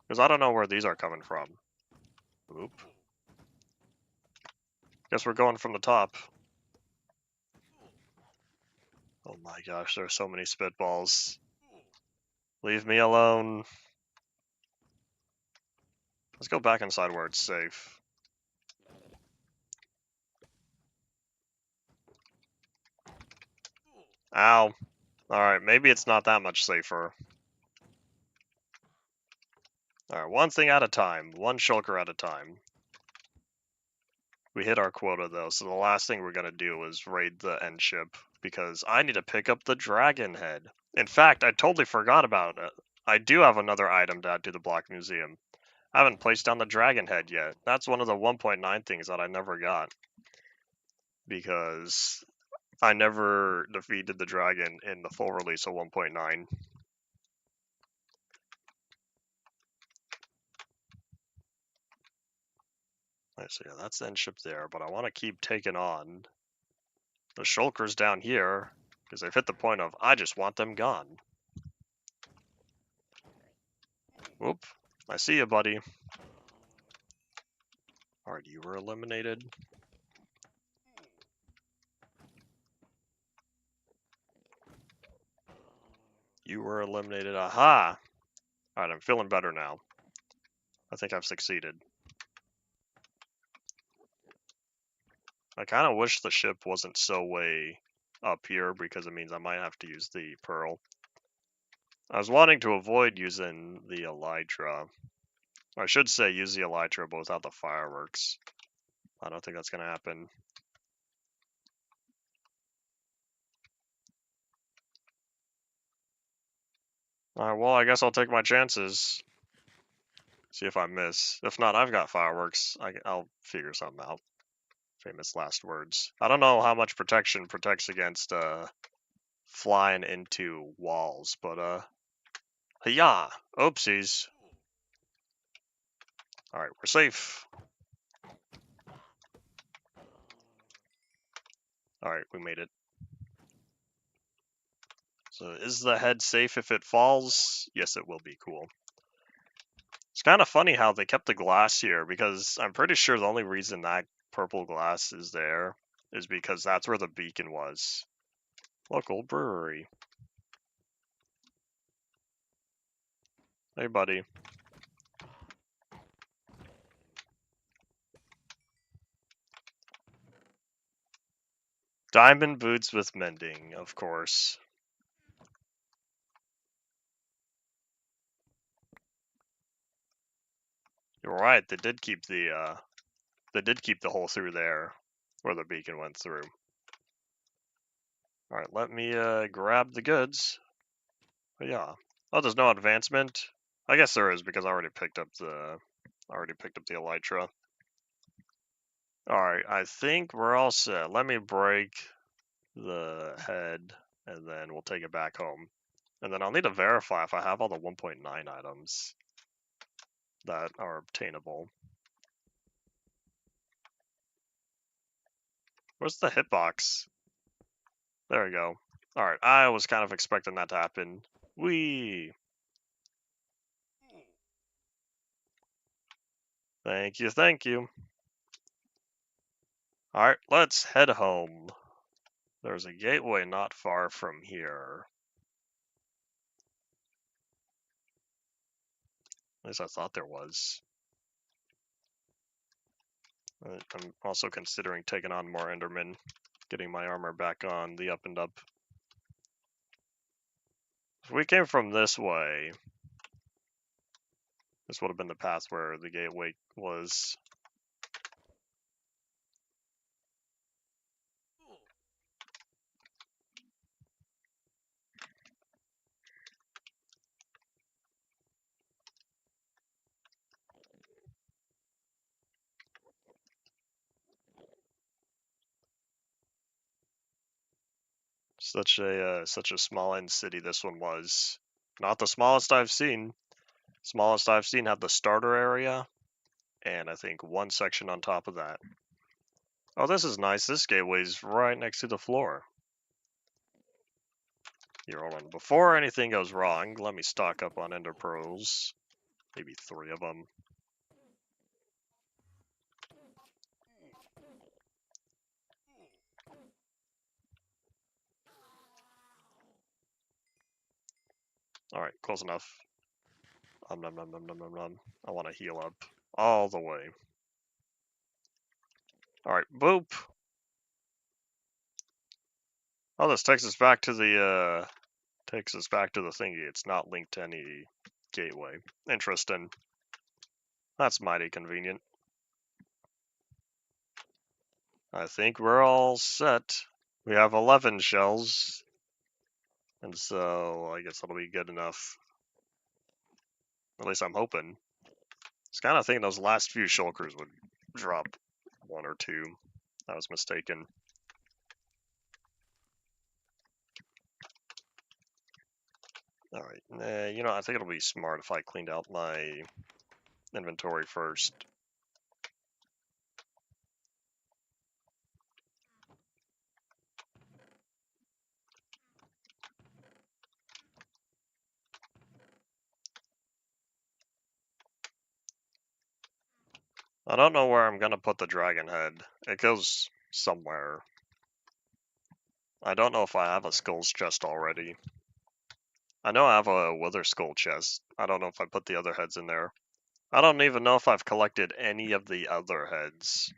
Because I don't know where these are coming from. Oop. Guess we're going from the top. Oh my gosh, there are so many spitballs. Leave me alone. Let's go back inside where it's safe. Ow. Alright, maybe it's not that much safer. Alright, one thing at a time. One shulker at a time. We hit our quota though, so the last thing we're gonna do is raid the end ship, because I need to pick up the dragon head. In fact, I totally forgot about it. I do have another item to add to the Block Museum. I haven't placed down the dragon head yet. That's one of the 1.9 things that I never got. Because I never defeated the dragon in the full release of 1.9. So yeah, that's the end ship there, but I want to keep taking on the shulkers down here, because they've hit the point of, I just want them gone. Whoop. I see you, buddy. Alright, you were eliminated. You were eliminated. Aha! Alright, I'm feeling better now. I think I've succeeded. I kind of wish the ship wasn't so way up here, because it means I might have to use the pearl. I was wanting to avoid using the elytra. I should say use the elytra, but without the fireworks. I don't think that's going to happen. Alright, well, I guess I'll take my chances. See if I miss. If not, I've got fireworks. I'll figure something out. Famous last words. I don't know how much protection protects against flying into walls, but yeah, oopsies. Alright, we're safe. Alright, we made it. So is the head safe if it falls? Yes, it will be. Cool. It's kind of funny how they kept the glass here, because I'm pretty sure the only reason that purple glass is there is because that's where the beacon was. Local brewery. Hey, buddy. Diamond boots with mending, of course. You're right. They did keep the hole through there, where the beacon went through. All right, let me grab the goods. But yeah. Oh, there's no advancement. I guess there is, because I already picked up the elytra. All right, I think we're all set. Let me break the head, and then we'll take it back home. And then I'll need to verify if I have all the 1.9 items that are obtainable. Where's the hitbox? There we go. Alright, I was kind of expecting that to happen. Whee! Thank you, thank you. Alright, let's head home. There's a gateway not far from here. At least I thought there was. I'm also considering taking on more Endermen, getting my armor back on the up and up. If we came from this way, this would have been the path where the gateway was. Such a small end city this one was. Not the smallest I've seen. Smallest I've seen had the starter area, and I think one section on top of that. Oh, this is nice. This gateway's right next to the floor. Here, hold on. Before anything goes wrong, let me stock up on ender pearls. Maybe 3 of them. Alright, close enough. Nom nom nom nom nom nom nom. I want to heal up all the way. Alright, boop! Oh, this takes us back to the, thingy. It's not linked to any gateway. Interesting. That's mighty convenient. I think we're all set. We have 11 shells. And so, I guess that'll be good enough. At least I'm hoping. I was kind of thinking those last few shulkers would drop 1 or 2. I was mistaken. Alright, you know, I think it'll be smart if I cleaned out my inventory first. I don't know where I'm gonna put the dragon head. It goes somewhere. I don't know if I have a skulls chest already. I know I have a wither skull chest. I don't know if I put the other heads in there. I don't even know if I've collected any of the other heads.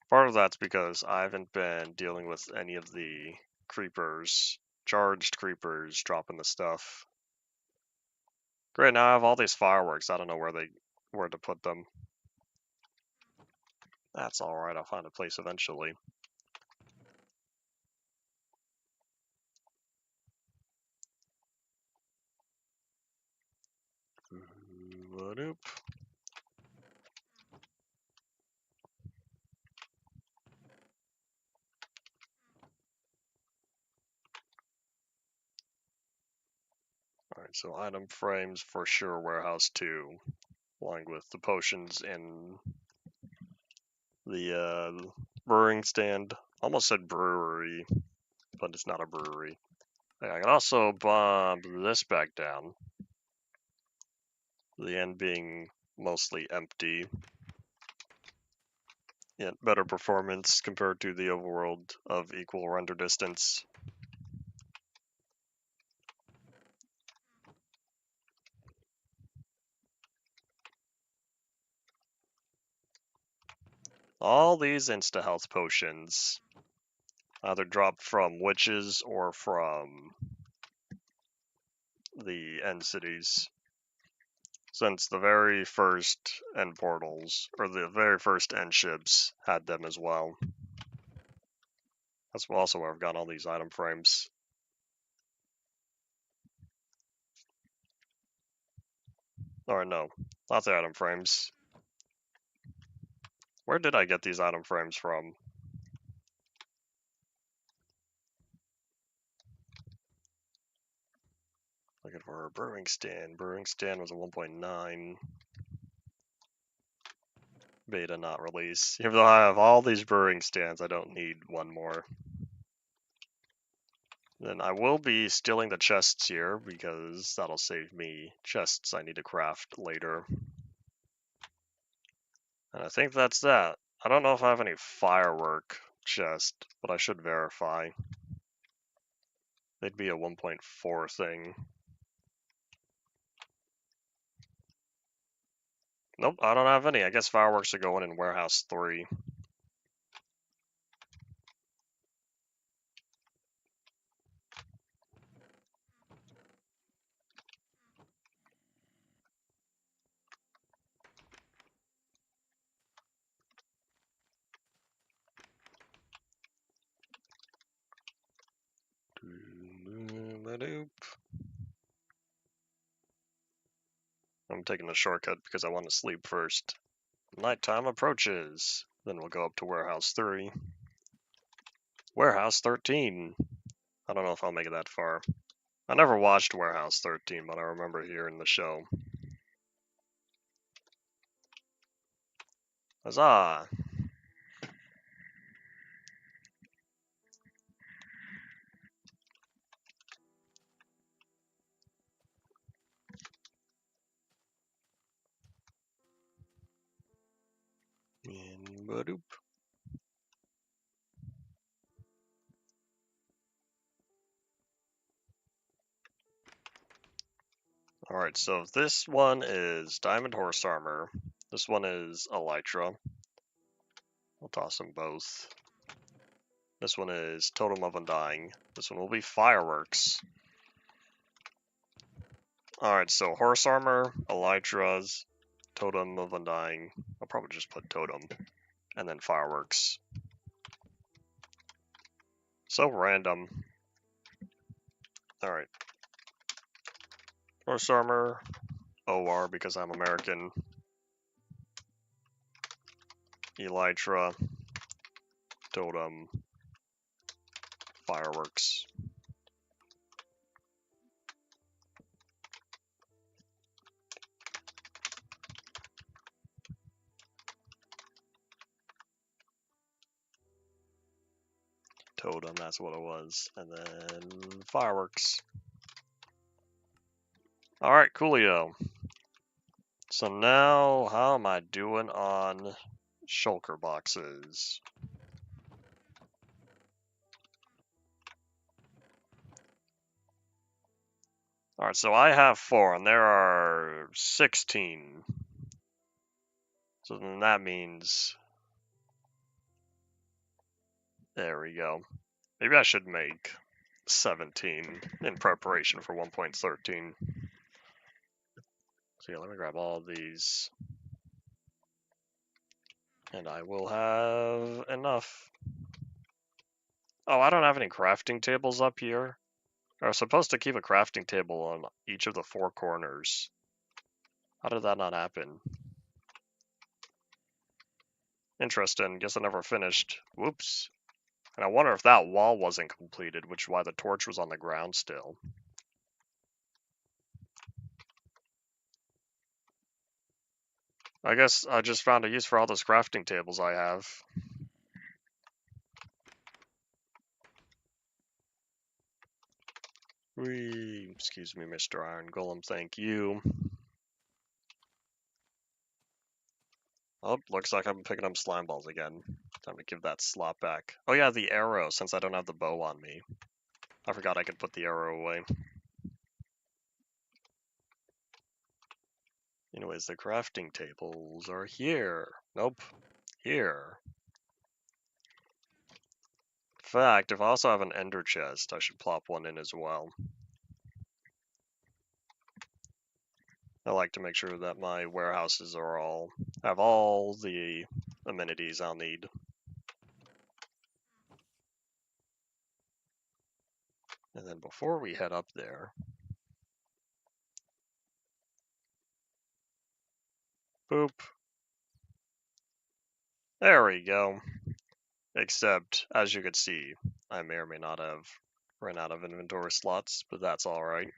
Part of that's because I haven't been dealing with any of the creepers, charged creepers dropping the stuff. Great, now I have all these fireworks. I don't know where to put them. That's alright, I'll find a place eventually. Alright, so item frames for sure, warehouse 2, along with the potions in the brewing stand. Almost said brewery, but it's not a brewery. I can also bomb this back down. The end being mostly empty. Yet better performance compared to the overworld of equal render distance. All these insta-health potions either drop from witches or from the end cities. Since the very first end portals, or the very first end ships, had them as well. That's also where I've got all these item frames. Or no, not the item frames. Where did I get these item frames from? Looking for a brewing stand. Brewing stand was a 1.9. Beta not release. Even though I have all these brewing stands, I don't need one more. Then I will be stealing the chests here, because that'll save me chests I need to craft later. And I think that's that. I don't know if I have any firework chest, but I should verify. They'd be a 1.4 thing. Nope, I don't have any. I guess fireworks are going in warehouse 3. I'm taking the shortcut because I want to sleep first. Nighttime approaches. Then we'll go up to warehouse 3. Warehouse 13. I don't know if I'll make it that far. I never watched Warehouse 13, but I remember hearing the show. Huzzah! And ba-doop. Alright, so this one is Diamond Horse Armor. This one is Elytra. I'll toss them both. This one is Totem of Undying. This one will be Fireworks. Alright, so Horse Armor, Elytra's, Totem of Undying. I'll probably just put Totem. And then Fireworks. So random. Alright. Horse Armor, OR because I'm American. Elytra, Totem, Fireworks. Totem, that's what it was. And then Fireworks. Alright, coolio. So now, how am I doing on shulker boxes? Alright, so I have 4, and there are 16. So then that means... There we go. Maybe I should make 17 in preparation for 1.13. So yeah, let me grab all of these. And I will have enough. Oh, I don't have any crafting tables up here. I was supposed to keep a crafting table on each of the 4 corners. How did that not happen? Interesting. Guess I never finished. Whoops. And I wonder if that wall wasn't completed, which is why the torch was on the ground still. I guess I just found a use for all those crafting tables I have. Whee! Excuse me, Mr. Iron Golem, thank you. Oh, looks like I'm picking up slime balls again. Time to give that slot back. Oh yeah, the arrow, since I don't have the bow on me. I forgot I could put the arrow away. Anyways, the crafting tables are here. Nope. Here. In fact, if I also have an ender chest, I should plop one in as well. I like to make sure that my warehouses are have all the amenities I'll need. And then before we head up there, boop. There we go. Except, as you can see, I may or may not have run out of inventory slots, but that's alright.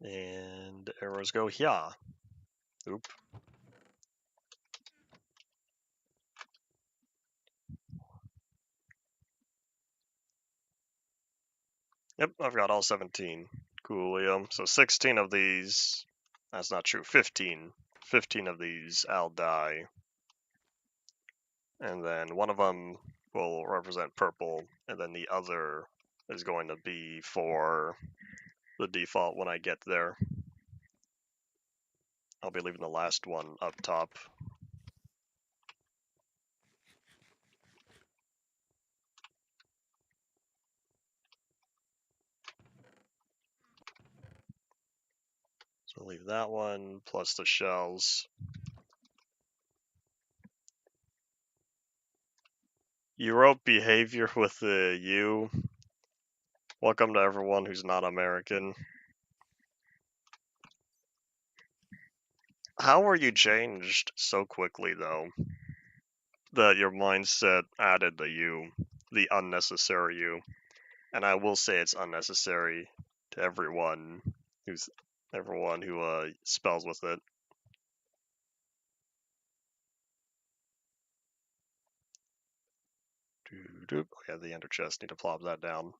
And arrows go here. Oop. Yep, I've got all 17. Coolio. So 16 of these, that's not true, 15. 15 of these I'll die. And then one of them will represent purple, and then the other is going to be for the default when I get there. I'll be leaving the last one up top. So I'll leave that one, plus the shells. You wrote behavior with the U. Welcome to everyone who's not American. How were you changed so quickly, though, that your mindset added the U, the unnecessary U? And I will say it's unnecessary to everyone who spells with it. Oh yeah, the ender chest. Need to plop that down.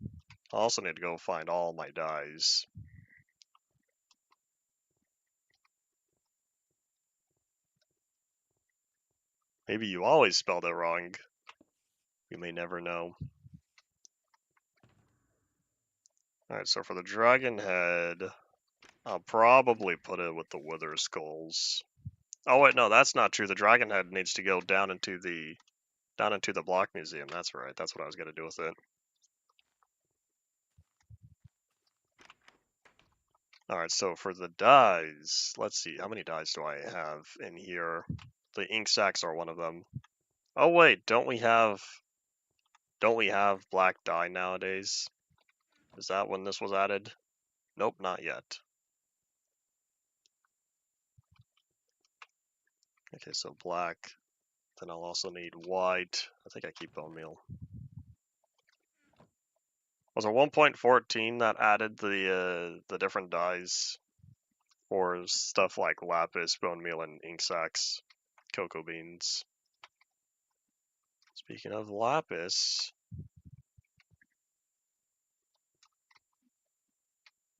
I also need to go find all my dyes. Maybe you always spelled it wrong. We may never know. Alright, so for the dragon head, I'll probably put it with the wither skulls. Oh wait, no, that's not true. The dragon head needs to go down into the block museum. That's right. That's what I was gonna do with it. Alright, so for the dyes, let's see, how many dyes do I have in here? The ink sacs are one of them. Oh wait, don't we have black dye nowadays? Is that when this was added? Nope, not yet. Okay, so black. Then I'll also need white. I think I keep bone meal. Was it 1.14 that added the different dyes for stuff like lapis, bone meal, and ink sacs, cocoa beans? Speaking of lapis,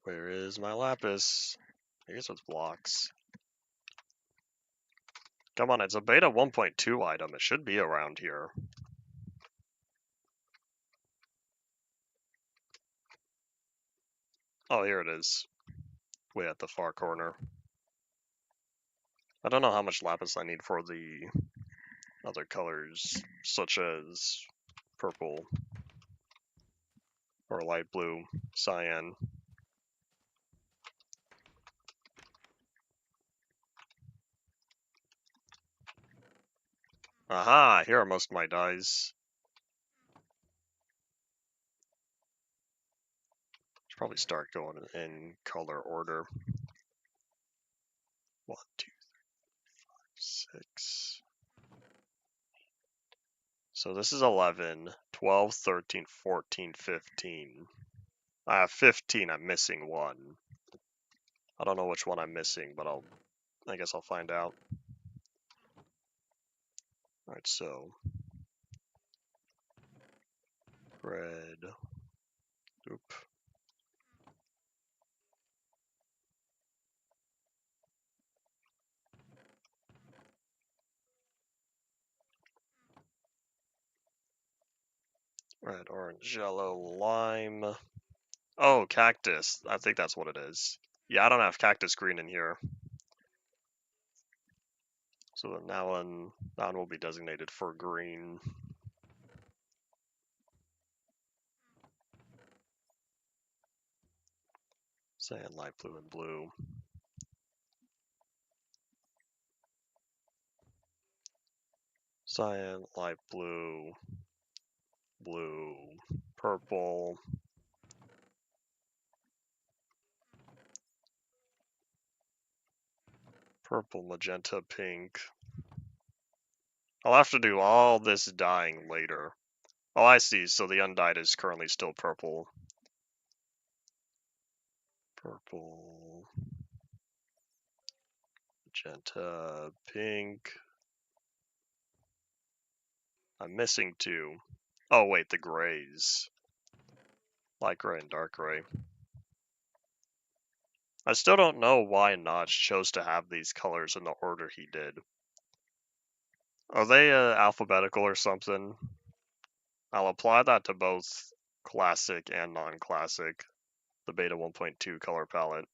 where is my lapis? I guess it's blocks. Come on, it's a beta 1.2 item. It should be around here. Oh, here it is. Way at the far corner. I don't know how much lapis I need for the other colors, such as purple or light blue, cyan. Aha! Here are most of my dyes. Should probably start going in color order. 1, 2, 3, 4, 5, 6. So this is 11, 12, 13, 14, 15. I have 15, I'm missing one. I don't know which one I'm missing, but I guess I'll find out. Alright, so red. Oop. Red, orange, yellow, lime. Oh, cactus. I think that's what it is. Yeah, I don't have cactus green in here. So then that one will be designated for green. Cyan, light blue, and blue. Cyan, light blue, blue, purple. Purple, magenta, pink. I'll have to do all this dyeing later. Oh, I see. So the undyed is currently still purple. Purple. Magenta, pink. I'm missing two. Oh, wait, the grays. Light gray and dark gray. I still don't know why Notch chose to have these colors in the order he did. Are they alphabetical or something? I'll apply that to both classic and non-classic, the beta 1.2 color palette.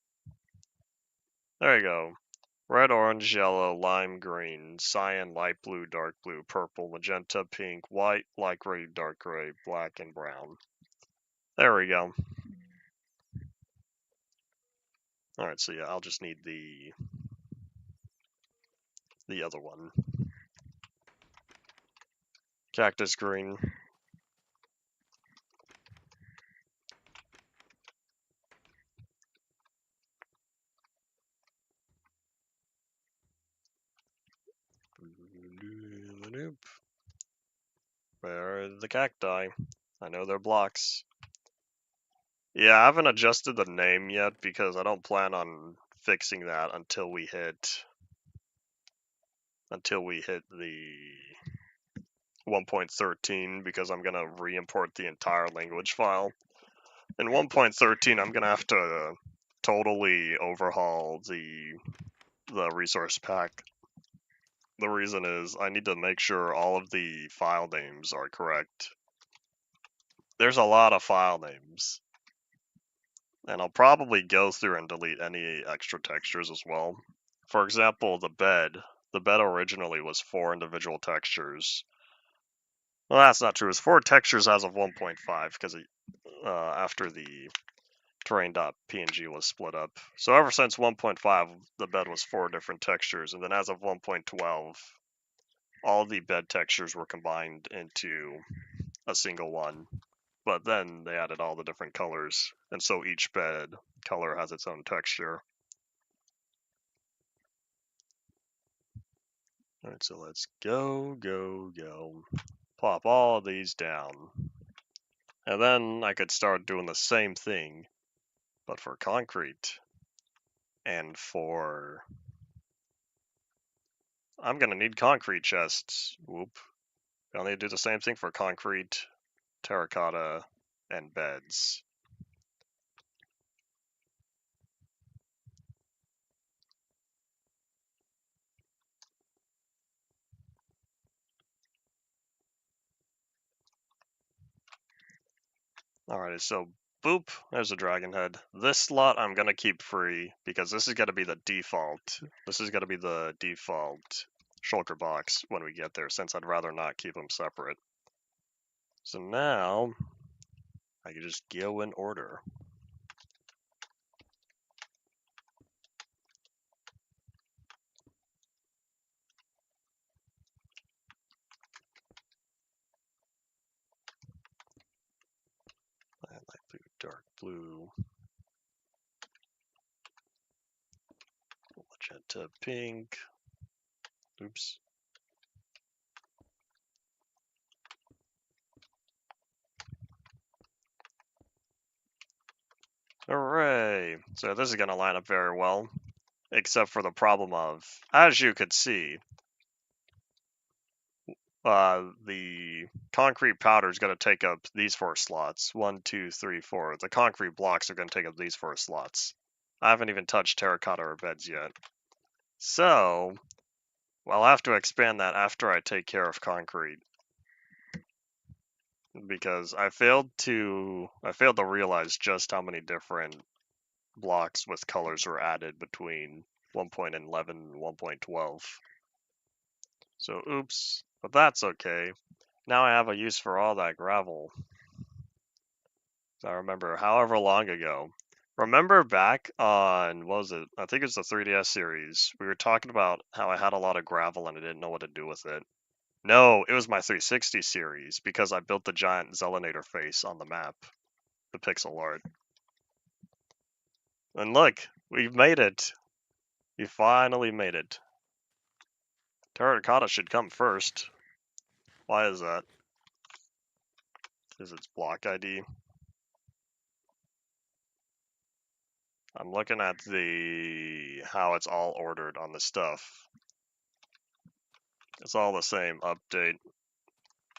There you go. Red, orange, yellow, lime green, cyan, light blue, dark blue, purple, magenta, pink, white, light gray, dark gray, black, and brown. There we go. Alright, so yeah, I'll just need the other one. Cactus green. Where are the cacti? I know they're blocks. Yeah, I haven't adjusted the name yet because I don't plan on fixing that until we hit the 1.13 because I'm gonna re-import the entire language file. In 1.13, I'm gonna have to totally overhaul the resource pack. The reason is I need to make sure all of the file names are correct. There's a lot of file names. And I'll probably go through and delete any extra textures as well. For example, the bed. The bed originally was 4 individual textures. Well, that's not true. It's 4 textures as of 1.5 because after the terrain.png was split up. So ever since 1.5, the bed was 4 different textures, and then as of 1.12, all the bed textures were combined into a single one. But then they added all the different colors, and so each bed color has its own texture. Alright, so let's go. Plop all these down. And then I could start doing the same thing, but for concrete. And for... I'm gonna need concrete chests. Whoop. I'll need to do the same thing for concrete, terracotta, and beds. Alright, so boop, there's a dragon head. This slot I'm gonna keep free because this is gonna be the default. This is gonna be the default shulker box when we get there, since I'd rather not keep them separate. So now I can just go in order. Light blue, dark blue, magenta, pink. Oops. Hooray! So this is going to line up very well, except for the problem of, as you could see, the concrete powder is going to take up these 4 slots. 1, 2, 3, 4. The concrete blocks are going to take up these 4 slots. I haven't even touched terracotta or beds yet. So, I'll have to expand that after I take care of concrete. Because I failed to realize just how many different blocks with colors were added between 1.11 and 1.12. So oops, but that's okay. Now I have a use for all that gravel. I remember however long ago. Remember back on, what was it? I think it's the 3DS series. We were talking about how I had a lot of gravel and I didn't know what to do with it. No, it was my 360 series because I built the giant Zelinator face on the map. The pixel art. And look, we've made it. We finally made it. Terracotta should come first. Why is that? Is its block ID? I'm looking at how it's all ordered on the stuff. It's all the same update.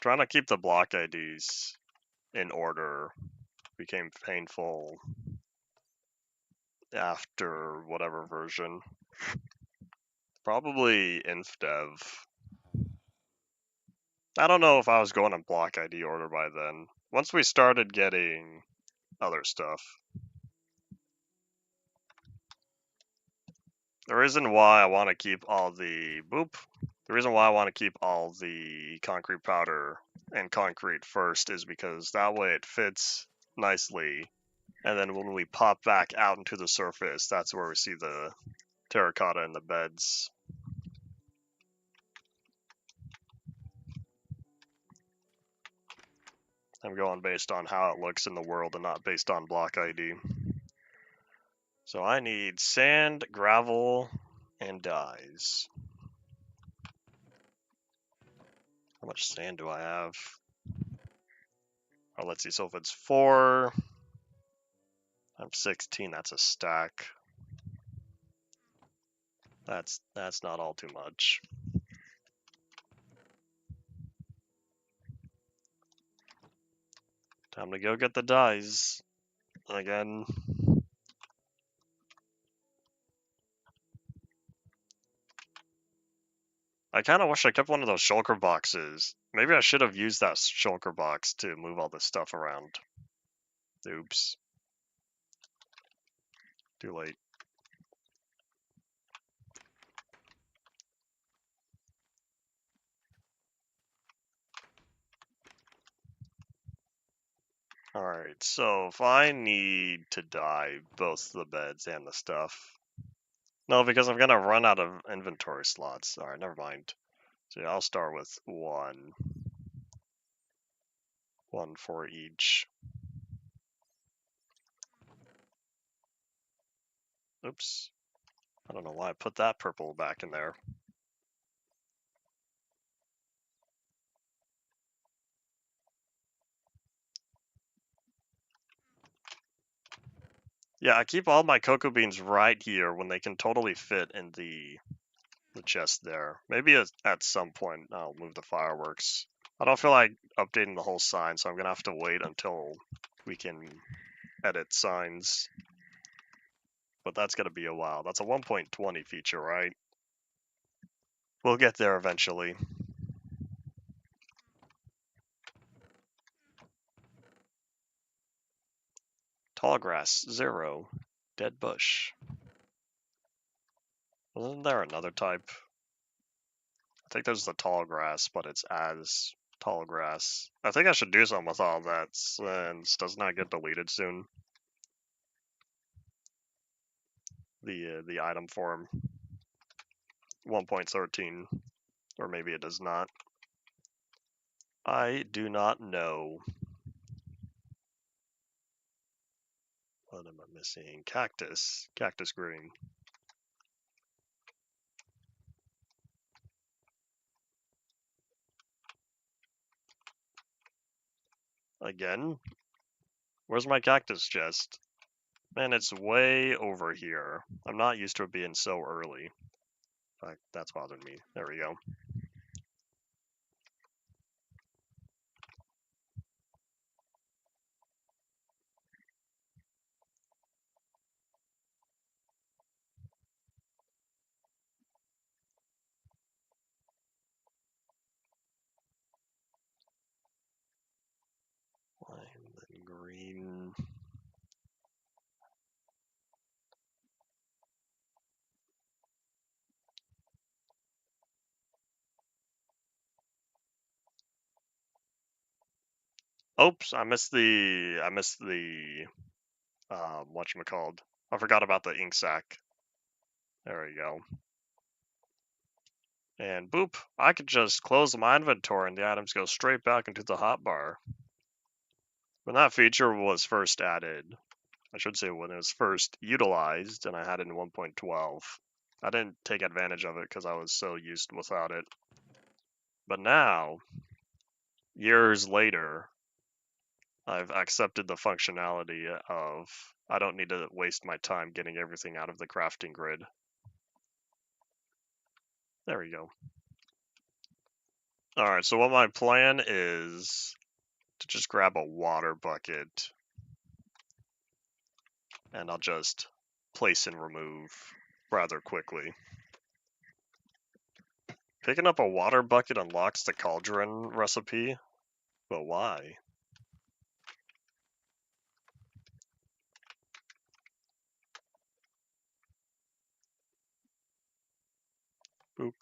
Trying to keep the block IDs in order became painful after whatever version. Probably InfDev. I don't know if I was going in block ID order by then. Once we started getting other stuff. The reason why I want to keep all the concrete powder and concrete first is because that way it fits nicely, and then when we pop back out into the surface, that's where we see the terracotta and the beds. I'm going based on how it looks in the world and not based on block ID. So I need sand, gravel, and dyes. How much sand do I have? Oh, let's see. So if it's 4, I'm 16. That's a stack. That's not all too much. Time to go get the dyes. again. I kind of wish I kept one of those shulker boxes. Maybe I should have used that shulker box to move all this stuff around. Oops. Too late. Alright, so if I need to dye both the beds and the stuff. No, because I'm gonna run out of inventory slots. Alright, never mind. So yeah, I'll start with one. One for each. Oops. I don't know why I put that purple back in there. Yeah, I keep all my cocoa beans right here when they can totally fit in the chest there. Maybe at some point I'll move the fireworks. I don't feel like updating the whole sign, so I'm gonna have to wait until we can edit signs. But that's gonna be a while. That's a 1.20 feature, right? We'll get there eventually. Tall grass, 0. Dead bush. Wasn't there another type? I think there's the tall grass, but it's as tall grass. I think I should do something with all that since does not get deleted soon. The item form 1.13, or maybe it does not. I do not know. What am I missing? Cactus. Cactus green. Again? Where's my cactus chest? Man, it's way over here. I'm not used to it being so early. In fact, that's bothering me. There we go. Lime and green. Oops, I missed the whatchamacalled. I forgot about the ink sac. There we go. And boop, I could just close my inventory and the items go straight back into the hotbar. When that feature was first added, I should say when it was first utilized and I had it in 1.12, I didn't take advantage of it because I was so used without it. But now, years later, I've accepted the functionality of I don't need to waste my time getting everything out of the crafting grid. There we go. Alright, so what my plan is to just grab a water bucket and I'll just place and remove rather quickly. Picking up a water bucket unlocks the cauldron recipe, but why? Boop.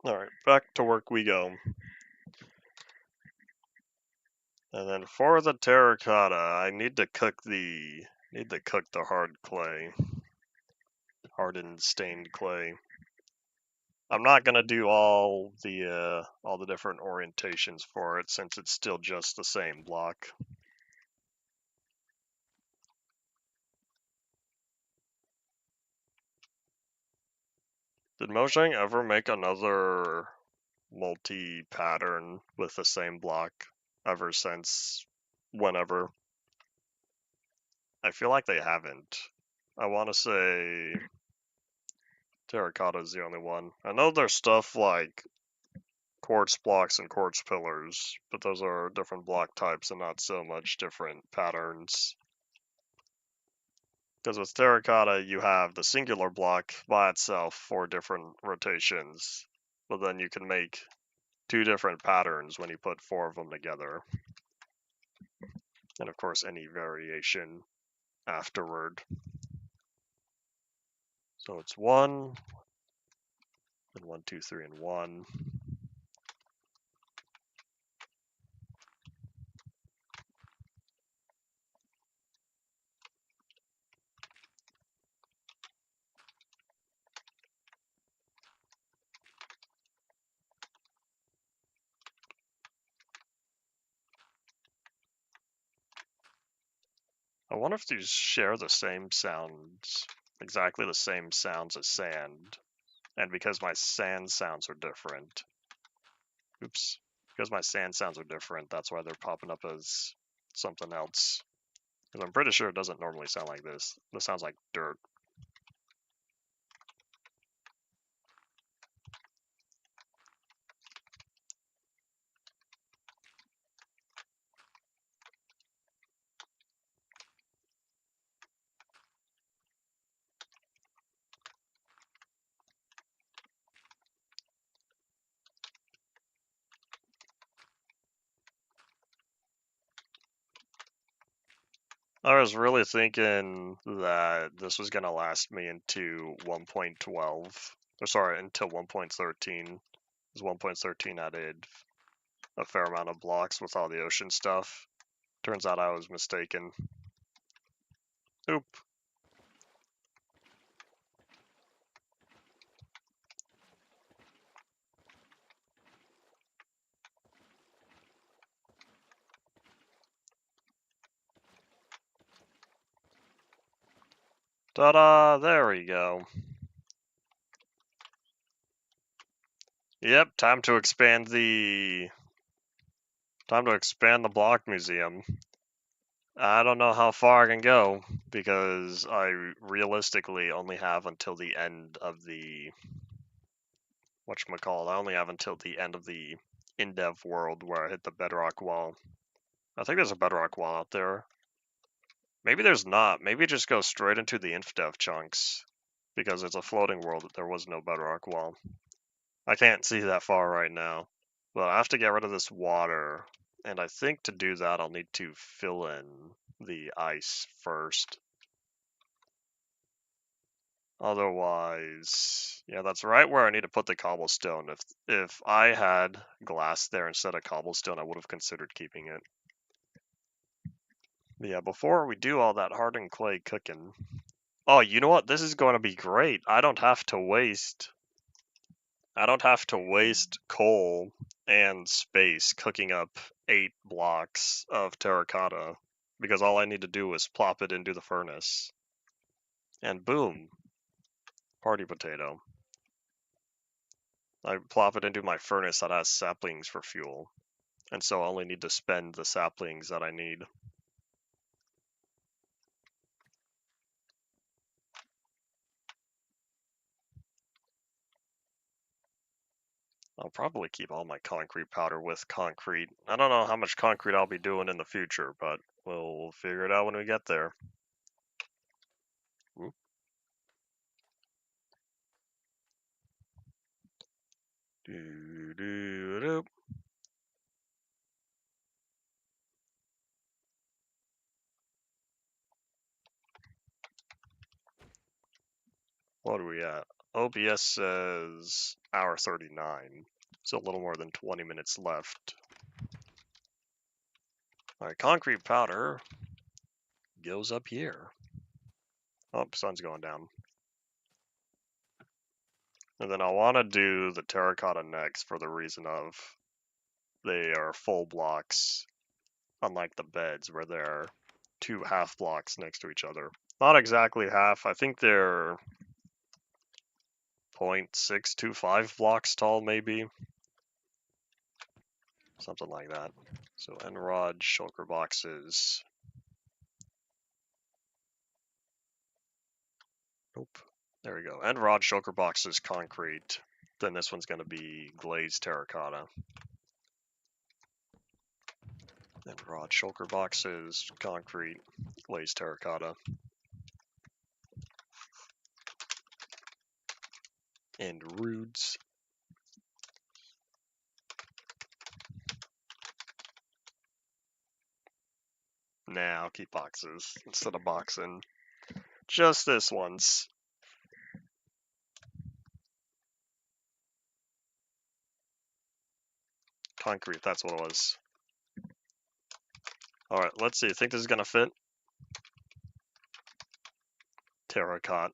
Alright, back to work we go. And then for the terracotta, I need to cook the hard clay. Hardened stained clay. I'm not gonna do all the different orientations for it since it's still just the same block. Did Mojang ever make another multi-pattern with the same block ever since whenever? I feel like they haven't. I want to say terracotta is the only one. I know there's stuff like quartz blocks and quartz pillars, but those are different block types and not so much different patterns. Because with terracotta, you have the singular block by itself for different rotations, but then you can make 2 different patterns when you put 4 of them together. And of course, any variation afterward. So it's 1, and 1, 2, 3, and 1. I wonder if these share the same sounds, exactly the same sounds as sand. And because my sand sounds are different, oops, because my sand sounds are different, that's why they're popping up as something else. Because I'm pretty sure it doesn't normally sound like this. This sounds like dirt. I was really thinking that this was going to last me into 1.12. Or sorry, until 1.13. Because 1.13 added a fair amount of blocks with all the ocean stuff. Turns out I was mistaken. Oop. Ta-da! There we go. Yep, time to expand the block museum. I don't know how far I can go because I realistically only have until the end of the whatchamacallit. I only have until the end of the in-dev world where I hit the bedrock wall. I think there's a bedrock wall out there. Maybe there's not. Maybe it just goes straight into the inf-dev chunks because it's a floating world. There was no bedrock wall. I can't see that far right now. But I have to get rid of this water. And I think to do that, I'll need to fill in the ice first. Otherwise, yeah, that's right where I need to put the cobblestone. If I had glass there instead of cobblestone, I would have considered keeping it. But yeah, before we do all that hardened clay cooking. Oh, you know what? This is going to be great. I don't have to waste coal and space cooking up 8 blocks of terracotta because all I need to do is plop it into the furnace. And boom, party potato. I plop it into my furnace that has saplings for fuel. And so I only need to spend the saplings that I need. I'll probably keep all my concrete powder with concrete. I don't know how much concrete I'll be doing in the future, but we'll figure it out when we get there. Ooh. Doo-doo-doo. What are we at? OBS says hour 39. So a little more than 20 minutes left. Alright, concrete powder goes up here. Oh, sun's going down. And then I want to do the terracotta next for the reason of they are full blocks, unlike the beds where they're 2 half blocks next to each other. Not exactly half, I think they're 0.625 blocks tall, maybe. Something like that. So Enrod, shulker boxes. Nope. There we go. Enrod, shulker boxes, concrete. Then this one's going to be glazed terracotta. Then rod shulker boxes, concrete, glazed terracotta. And roods. Nah, I'll keep boxes instead of boxing. Just this once. Concrete, that's what it was. Alright, let's see. Think this is gonna fit? Terracotta.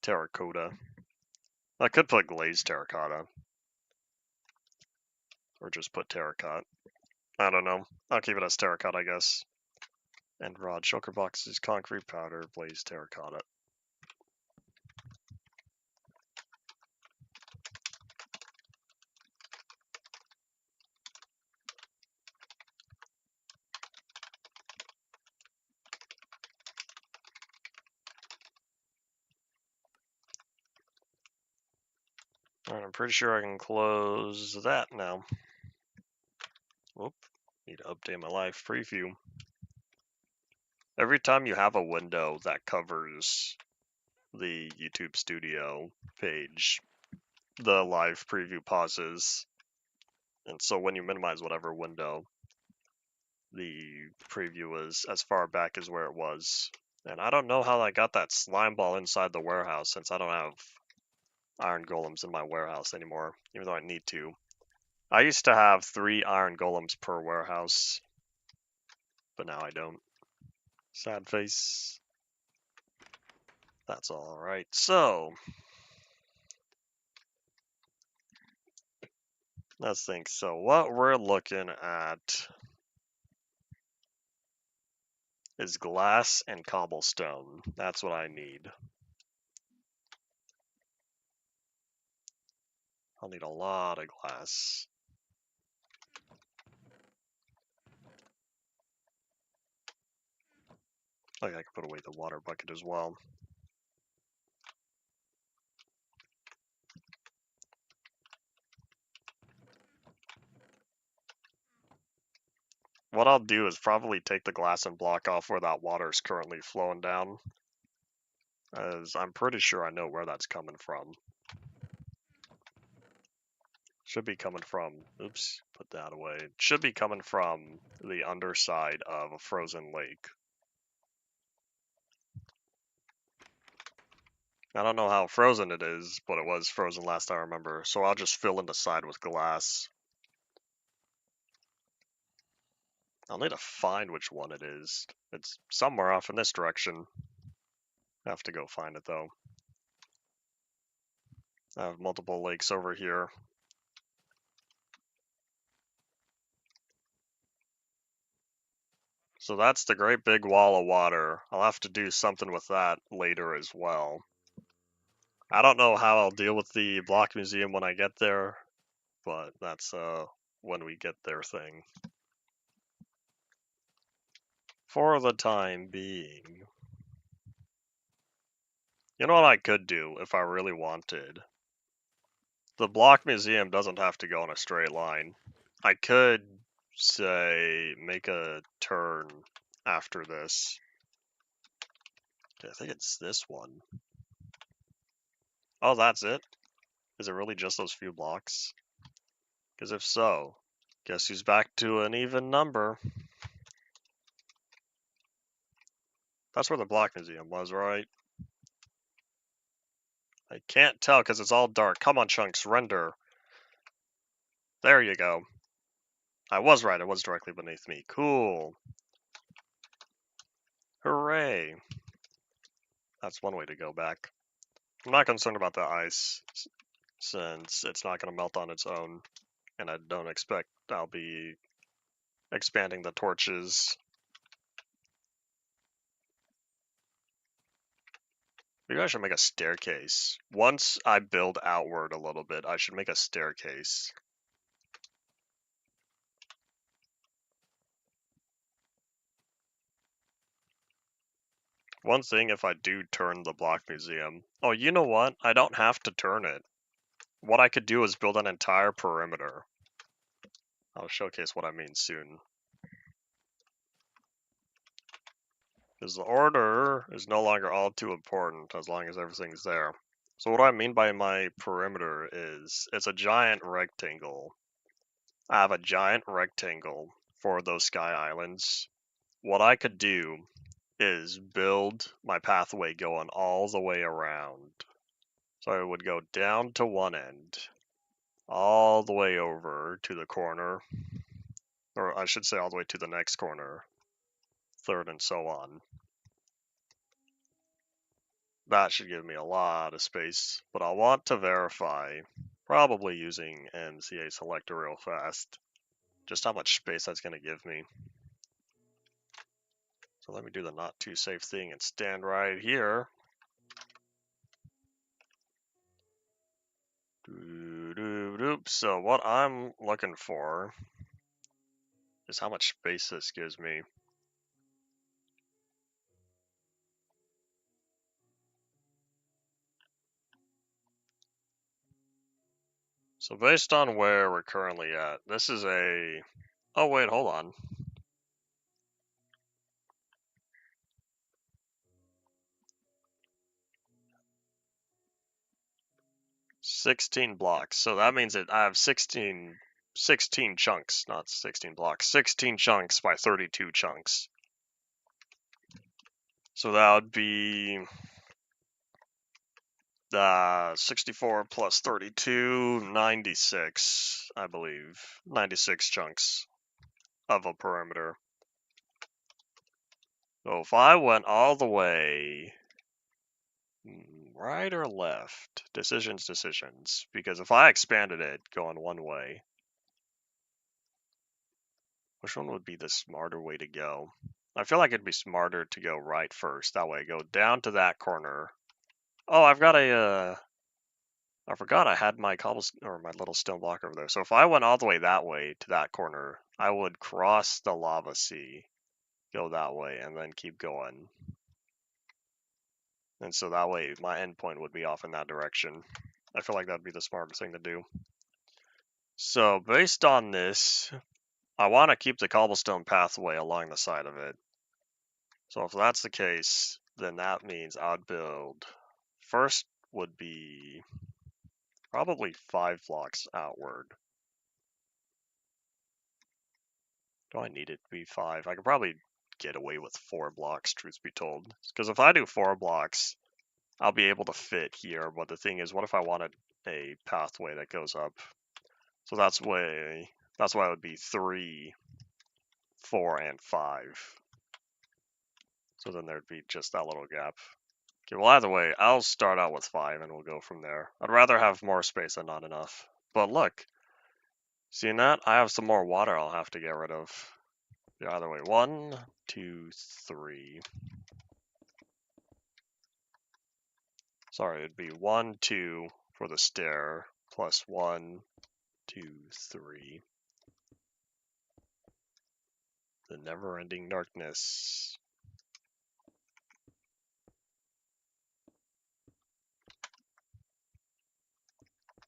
Terracotta. I could put glazed terracotta. Or just put terracotta. I don't know. I'll keep it as terracotta, I guess. And rod shulker boxes, concrete powder, glazed terracotta. Alright, I'm pretty sure I can close that now. Whoop. Need to update my live preview. Every time you have a window that covers the YouTube Studio page, the live preview pauses. And so when you minimize whatever window, the preview is as far back as where it was. And I don't know how I got that slime ball inside the warehouse since I don't have iron golems in my warehouse anymore, even though I need to. I used to have 3 iron golems per warehouse, but now I don't. Sad face. That's alright. So, let's think. So what we're looking at is glass and cobblestone. That's what I need. I'll need a lot of glass. Okay, I can put away the water bucket as well. What I'll do is probably take the glass and block off where that water is currently flowing down, as I'm pretty sure I know where that's coming from. Should be coming from, oops, put that away. Should be coming from the underside of a frozen lake. I don't know how frozen it is, but it was frozen last I remember, so I'll just fill in the side with glass. I'll need to find which one it is. It's somewhere off in this direction. I have to go find it though. I have multiple lakes over here. So that's the great big wall of water. I'll have to do something with that later as well. I don't know how I'll deal with the block museum when I get there, but that's when we get there thing. For the time being. You know what I could do if I really wanted? The block museum doesn't have to go in a straight line. I could, say, make a turn after this. Okay, I think it's this one. Oh, that's it? Is it really just those few blocks? Because if so, guess he's back to an even number. That's where the block museum was, right? I can't tell because it's all dark. Come on, Chunks, render. There you go. I was right, it was directly beneath me. Cool. Hooray. That's one way to go back. I'm not concerned about the ice, since it's not going to melt on its own, and I don't expect I'll be expanding the torches. Maybe I should make a staircase. Once I build outward a little bit, I should make a staircase. One thing, if I do turn the block museum... Oh, you know what? I don't have to turn it. what I could do is build an entire perimeter. I'll showcase what I mean soon. Because the order is no longer all too important as long as everything's there. So what I mean by my perimeter is it's a giant rectangle. I have a giant rectangle for those sky islands. What I could do is build my pathway going all the way around. So I would go down to one end, all the way over to the corner, or I should say all the way to the next corner, third and so on. That should give me a lot of space, but I'll want to verify, probably using MCA selector real fast, just how much space that's going to give me. So let me do the not too safe thing and stand right here. So what I'm looking for is how much space this gives me. So based on where we're currently at, this is a... Oh wait, hold on. $16 blocks. So that means that I have 16 chunks, not 16 blocks. 16 chunks by 32 chunks. So that would be 64 plus 32, 96, I believe. 96 chunks of a perimeter. So if I went all the way right or left, decisions, because if I expanded it going one way, which one would be the smarter way to go? I feel like it'd be smarter to go right first. That way, go down to that corner. Oh, I've got a, I forgot I had my or my little stone block over there. So if I went all the way that way to that corner, I would cross the lava sea, go that way, and then keep going. And so that way, my endpoint would be off in that direction. I feel like that'd be the smartest thing to do. So based on this, I want to keep the cobblestone pathway along the side of it. So if that's the case, then that means I'd build, first would be probably 5 blocks outward. Do I need it to be 5? I could probably get away with 4 blocks, truth be told. Because if I do 4 blocks, I'll be able to fit here. But the thing is, what if I wanted a pathway that goes up? So that's why it would be 3, 4, and 5. So then there'd be just that little gap. Okay, well either way, I'll start out with 5 and we'll go from there. I'd rather have more space than not enough. But look, seeing that, I have some more water I'll have to get rid of. Yeah, either way, 1, 2, 3. Sorry, it'd be 1, 2 for the stair, plus 1, 2, 3. The never-ending darkness.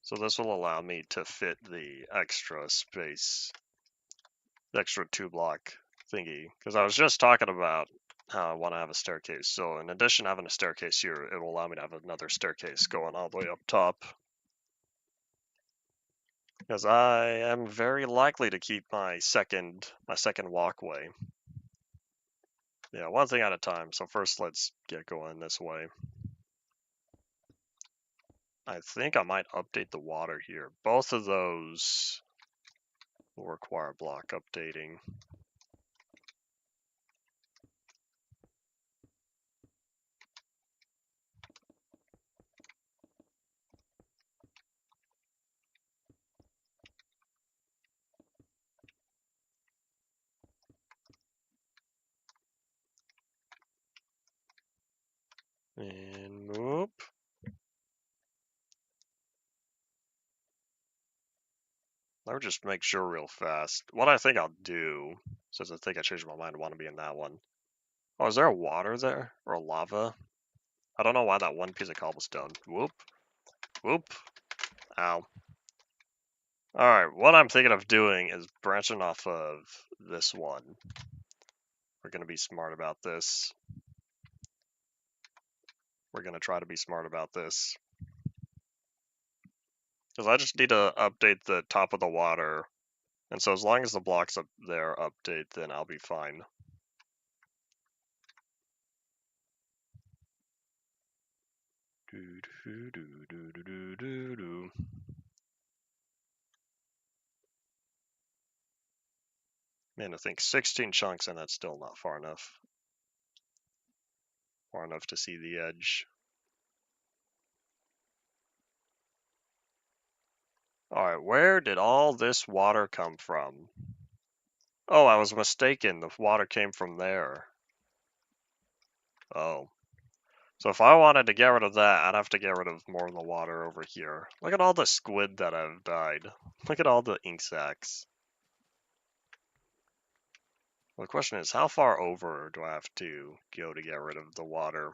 So this will allow me to fit the extra space, the extra 2 block thingy. Because I was just talking about how I want to have a staircase. So in addition to having a staircase here, it will allow me to have another staircase going all the way up top. Because I am very likely to keep my second walkway. Yeah, one thing at a time. So first let's get going this way. I think I might update the water here. Both of those will require block updating. And whoop. Let me just make sure real fast. What I think I'll do, since I think I changed my mind, I want to be in that one. Oh, is there a water there? Or a lava? I don't know why that one piece of cobblestone. Whoop. Whoop. Ow. Alright, what I'm thinking of doing is branching off of this one. We're gonna be smart about this. We're gonna try to be smart about this. Because I just need to update the top of the water. And so as long as the blocks up there update, then I'll be fine. Man, I think 16 chunks, and that's still not far enough. Far enough to see the edge. Alright, where did all this water come from? Oh, I was mistaken. The water came from there. Oh. So if I wanted to get rid of that, I'd have to get rid of more of the water over here. Look at all the squid that have died. Look at all the ink sacs. Well, the question is, how far over do I have to go to get rid of the water?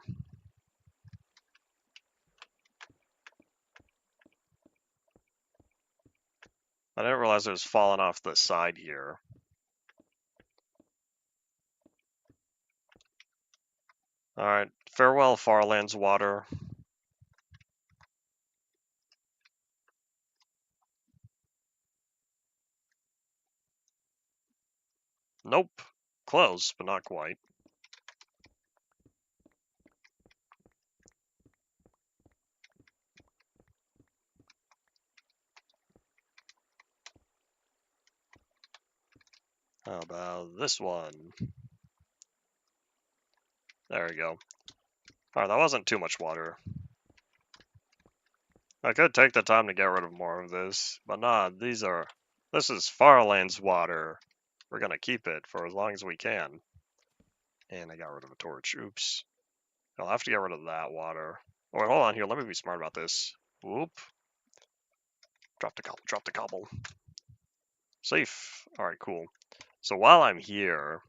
I didn't realize it was falling off the side here. Alright, farewell Farland's water. Nope. Close, but not quite. How about this one? There we go. Alright, that wasn't too much water. I could take the time to get rid of more of this, but nah, this is Farland's water. We're gonna keep it for as long as we can. And I got rid of a torch. Oops. I'll have to get rid of that water. Oh, wait, hold on here. Let me be smart about this. Whoop. Drop the cobble. Drop the cobble. Safe. Alright, cool. So while I'm here,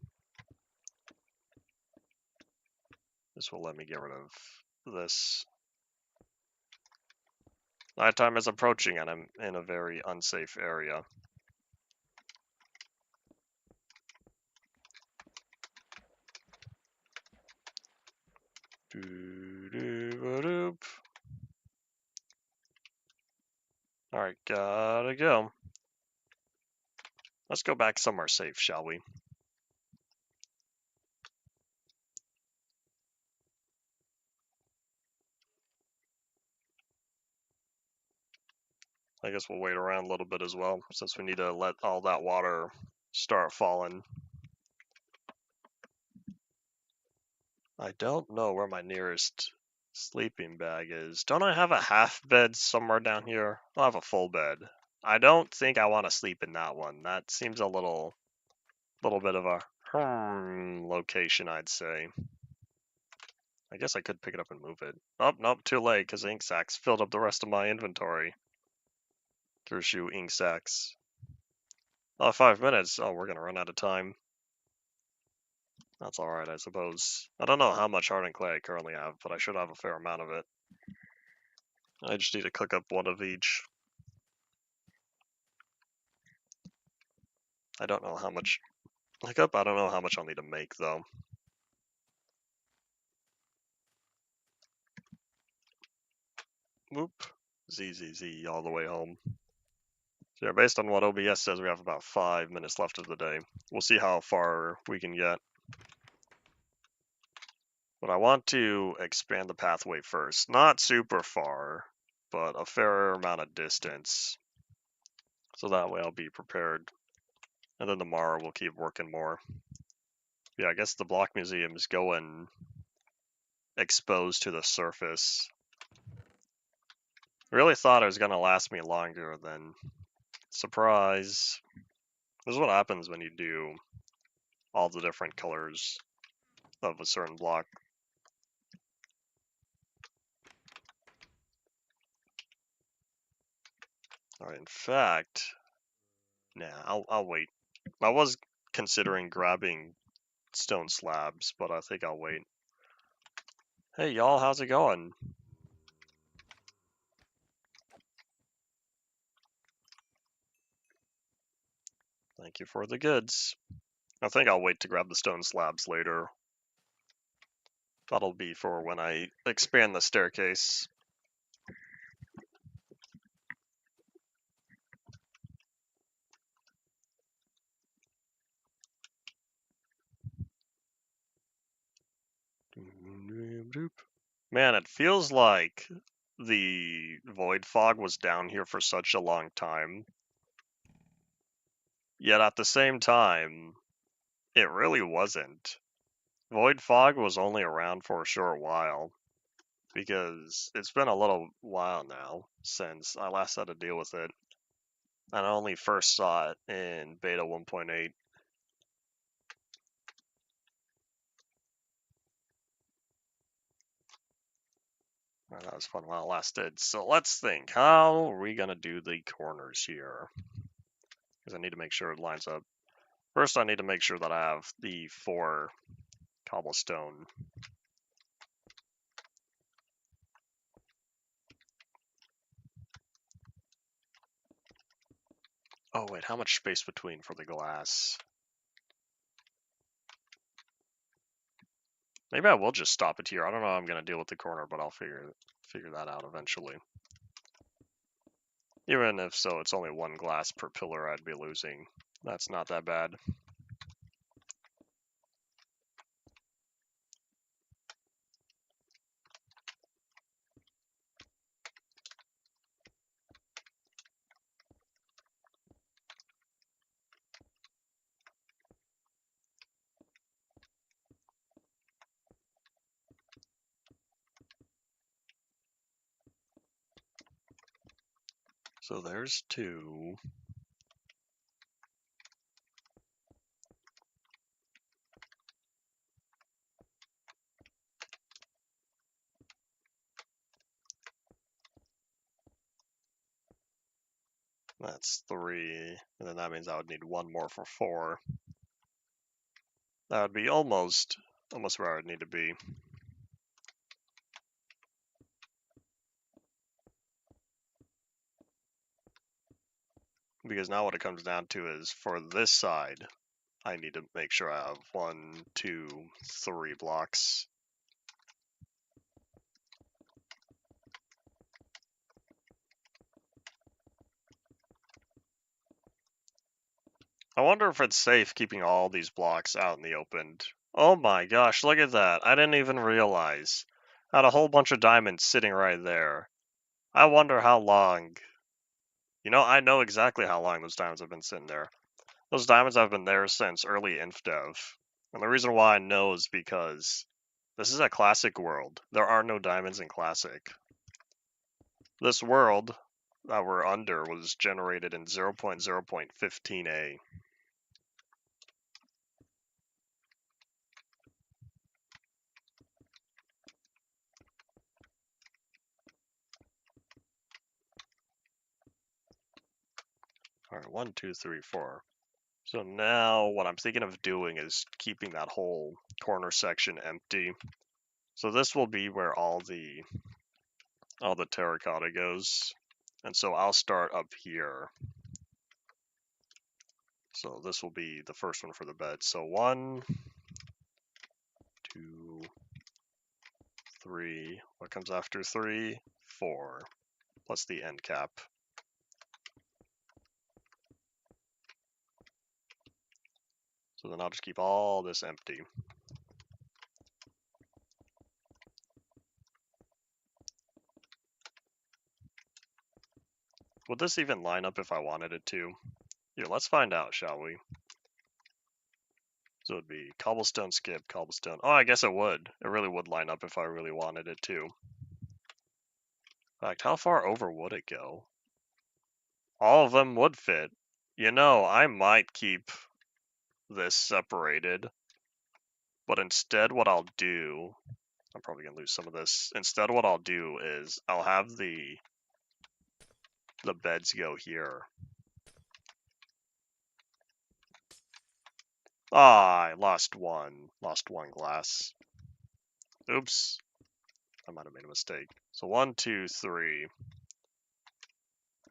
this will let me get rid of this. Nighttime is approaching and I'm in a very unsafe area. Alright, gotta go. Let's go back somewhere safe, shall we? I guess we'll wait around a little bit as well, since we need to let all that water start falling. I don't know where my nearest sleeping bag is. Don't I have a half bed somewhere down here? I'll have a full bed. I don't think I want to sleep in that one. That seems a little bit of a location, I'd say. I guess I could pick it up and move it. Oh, nope, too late, because ink sacs filled up the rest of my inventory. Kershu ink sacs. Oh, 5 minutes. Oh, we're gonna run out of time. That's alright, I suppose. I don't know how much hardened clay I currently have, but I should have a fair amount of it. I just need to cook up one of each. I don't know how much. I don't know how much I'll need to make, though. Whoop. Z all the way home. So yeah, based on what OBS says, we have about 5 minutes left of the day. We'll see how far we can get. But I want to expand the pathway first. Not super far, but a fair amount of distance. So that way I'll be prepared. And then tomorrow we'll keep working more. Yeah, I guess the block museum is going exposed to the surface. Really thought it was going to last me longer than... Surprise. This is what happens when you do all the different colors of a certain block. Alright, in fact... Nah, I'll wait. I was considering grabbing stone slabs, but I think I'll wait. Hey y'all, how's it going? Thank you for the goods. I think I'll wait to grab the stone slabs later. That'll be for when I expand the staircase. Man, it feels like the void fog was down here for such a long time. Yet at the same time, it really wasn't. Void fog was only around for a short while, because it's been a little while now since I last had to deal with it. And I only first saw it in beta 1.8. That was fun while it lasted. So let's think. How are we going to do the corners here? Because I need to make sure it lines up. First, I need to make sure that I have the 4 cobblestone. Oh, wait, how much space between for the glass? Maybe I will just stop it here. I don't know how I'm going to deal with the corner, but I'll figure that out eventually. Even if so, it's only 1 glass per pillar I'd be losing. That's not that bad. So there's 2. That's 3. And then that means I would need 1 more for 4. That would be almost where I would need to be. Because now what it comes down to is for this side, I need to make sure I have 1, 2, 3 blocks. I wonder if it's safe keeping all these blocks out in the open. Oh my gosh, look at that. I didn't even realize. I had a whole bunch of diamonds sitting right there. I wonder how long. You know, I know exactly how long those diamonds have been sitting there. Those diamonds have been there since early InfDev. And the reason why I know is because this is a classic world. There are no diamonds in classic. This world that we're under was generated in 0.0.15a. Alright, 1, 2, 3, 4. So now what I'm thinking of doing is keeping that whole corner section empty. So this will be where all the terracotta goes. And so I'll start up here. So this will be the first one for the bed. So 1, 2, 3. What comes after 3? 4. Plus the end cap. So then I'll just keep all this empty. Would this even line up if I wanted it to? Here, let's find out, shall we? So it'd be cobblestone, skip, cobblestone. Oh, I guess it would. It really would line up if I really wanted it to. In fact, how far over would it go? All of them would fit. You know, I might keep this separated. But instead what I'll do, I'm probably going to lose some of this. Instead what I'll do is I'll have the beds go here. Ah, I lost one glass. Oops. I might have made a mistake. So 1, 2, 3.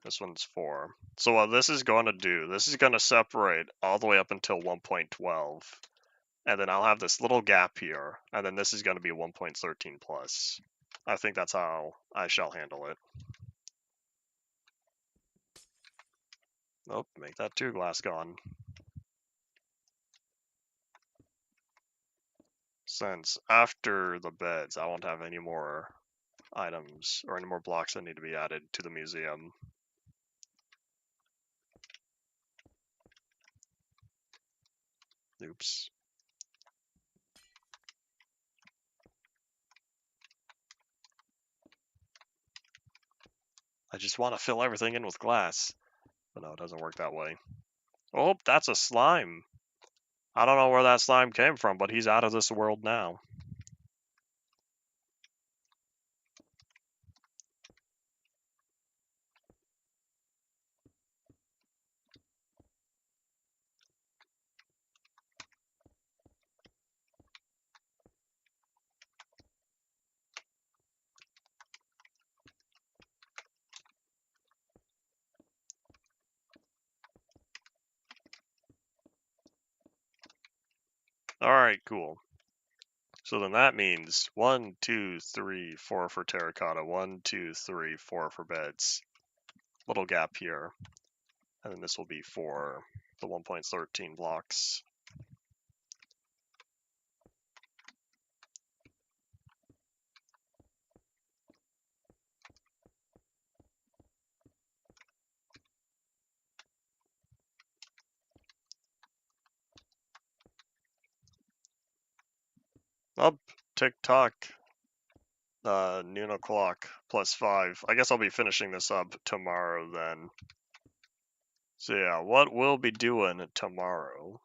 This one's 4. So what this is going to do, this is going to separate all the way up until 1.12. And then I'll have this little gap here, and then this is going to be 1.13 plus. I think that's how I shall handle it. Nope, make that 2 glass gone. Since after the beds, I won't have any more items or any more blocks that need to be added to the museum. Oops. I just want to fill everything in with glass. But no, it doesn't work that way. Oh, that's a slime. I don't know where that slime came from, but he's out of this world now. Alright, cool. So then that means 1, 2, 3, 4 for terracotta, 1, 2, 3, 4 for beds. Little gap here. And then this will be for the 1.13 blocks. Up, tick tock. Noon o'clock plus 5. I guess I'll be finishing this up tomorrow then. So yeah, what we'll be doing tomorrow.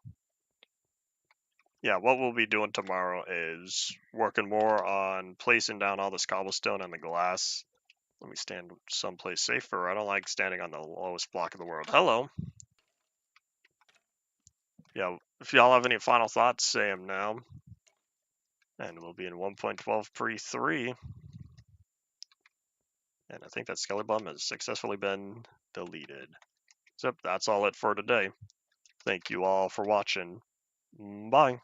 Yeah, what we'll be doing tomorrow is working more on placing down all this cobblestone and the glass. Let me stand someplace safer. I don't like standing on the lowest block of the world. Hello. Yeah, if y'all have any final thoughts, say them now. And we'll be in 1.12 pre-3. And I think that Skelly Bum has successfully been deleted. So that's all it for today. Thank you all for watching. Bye.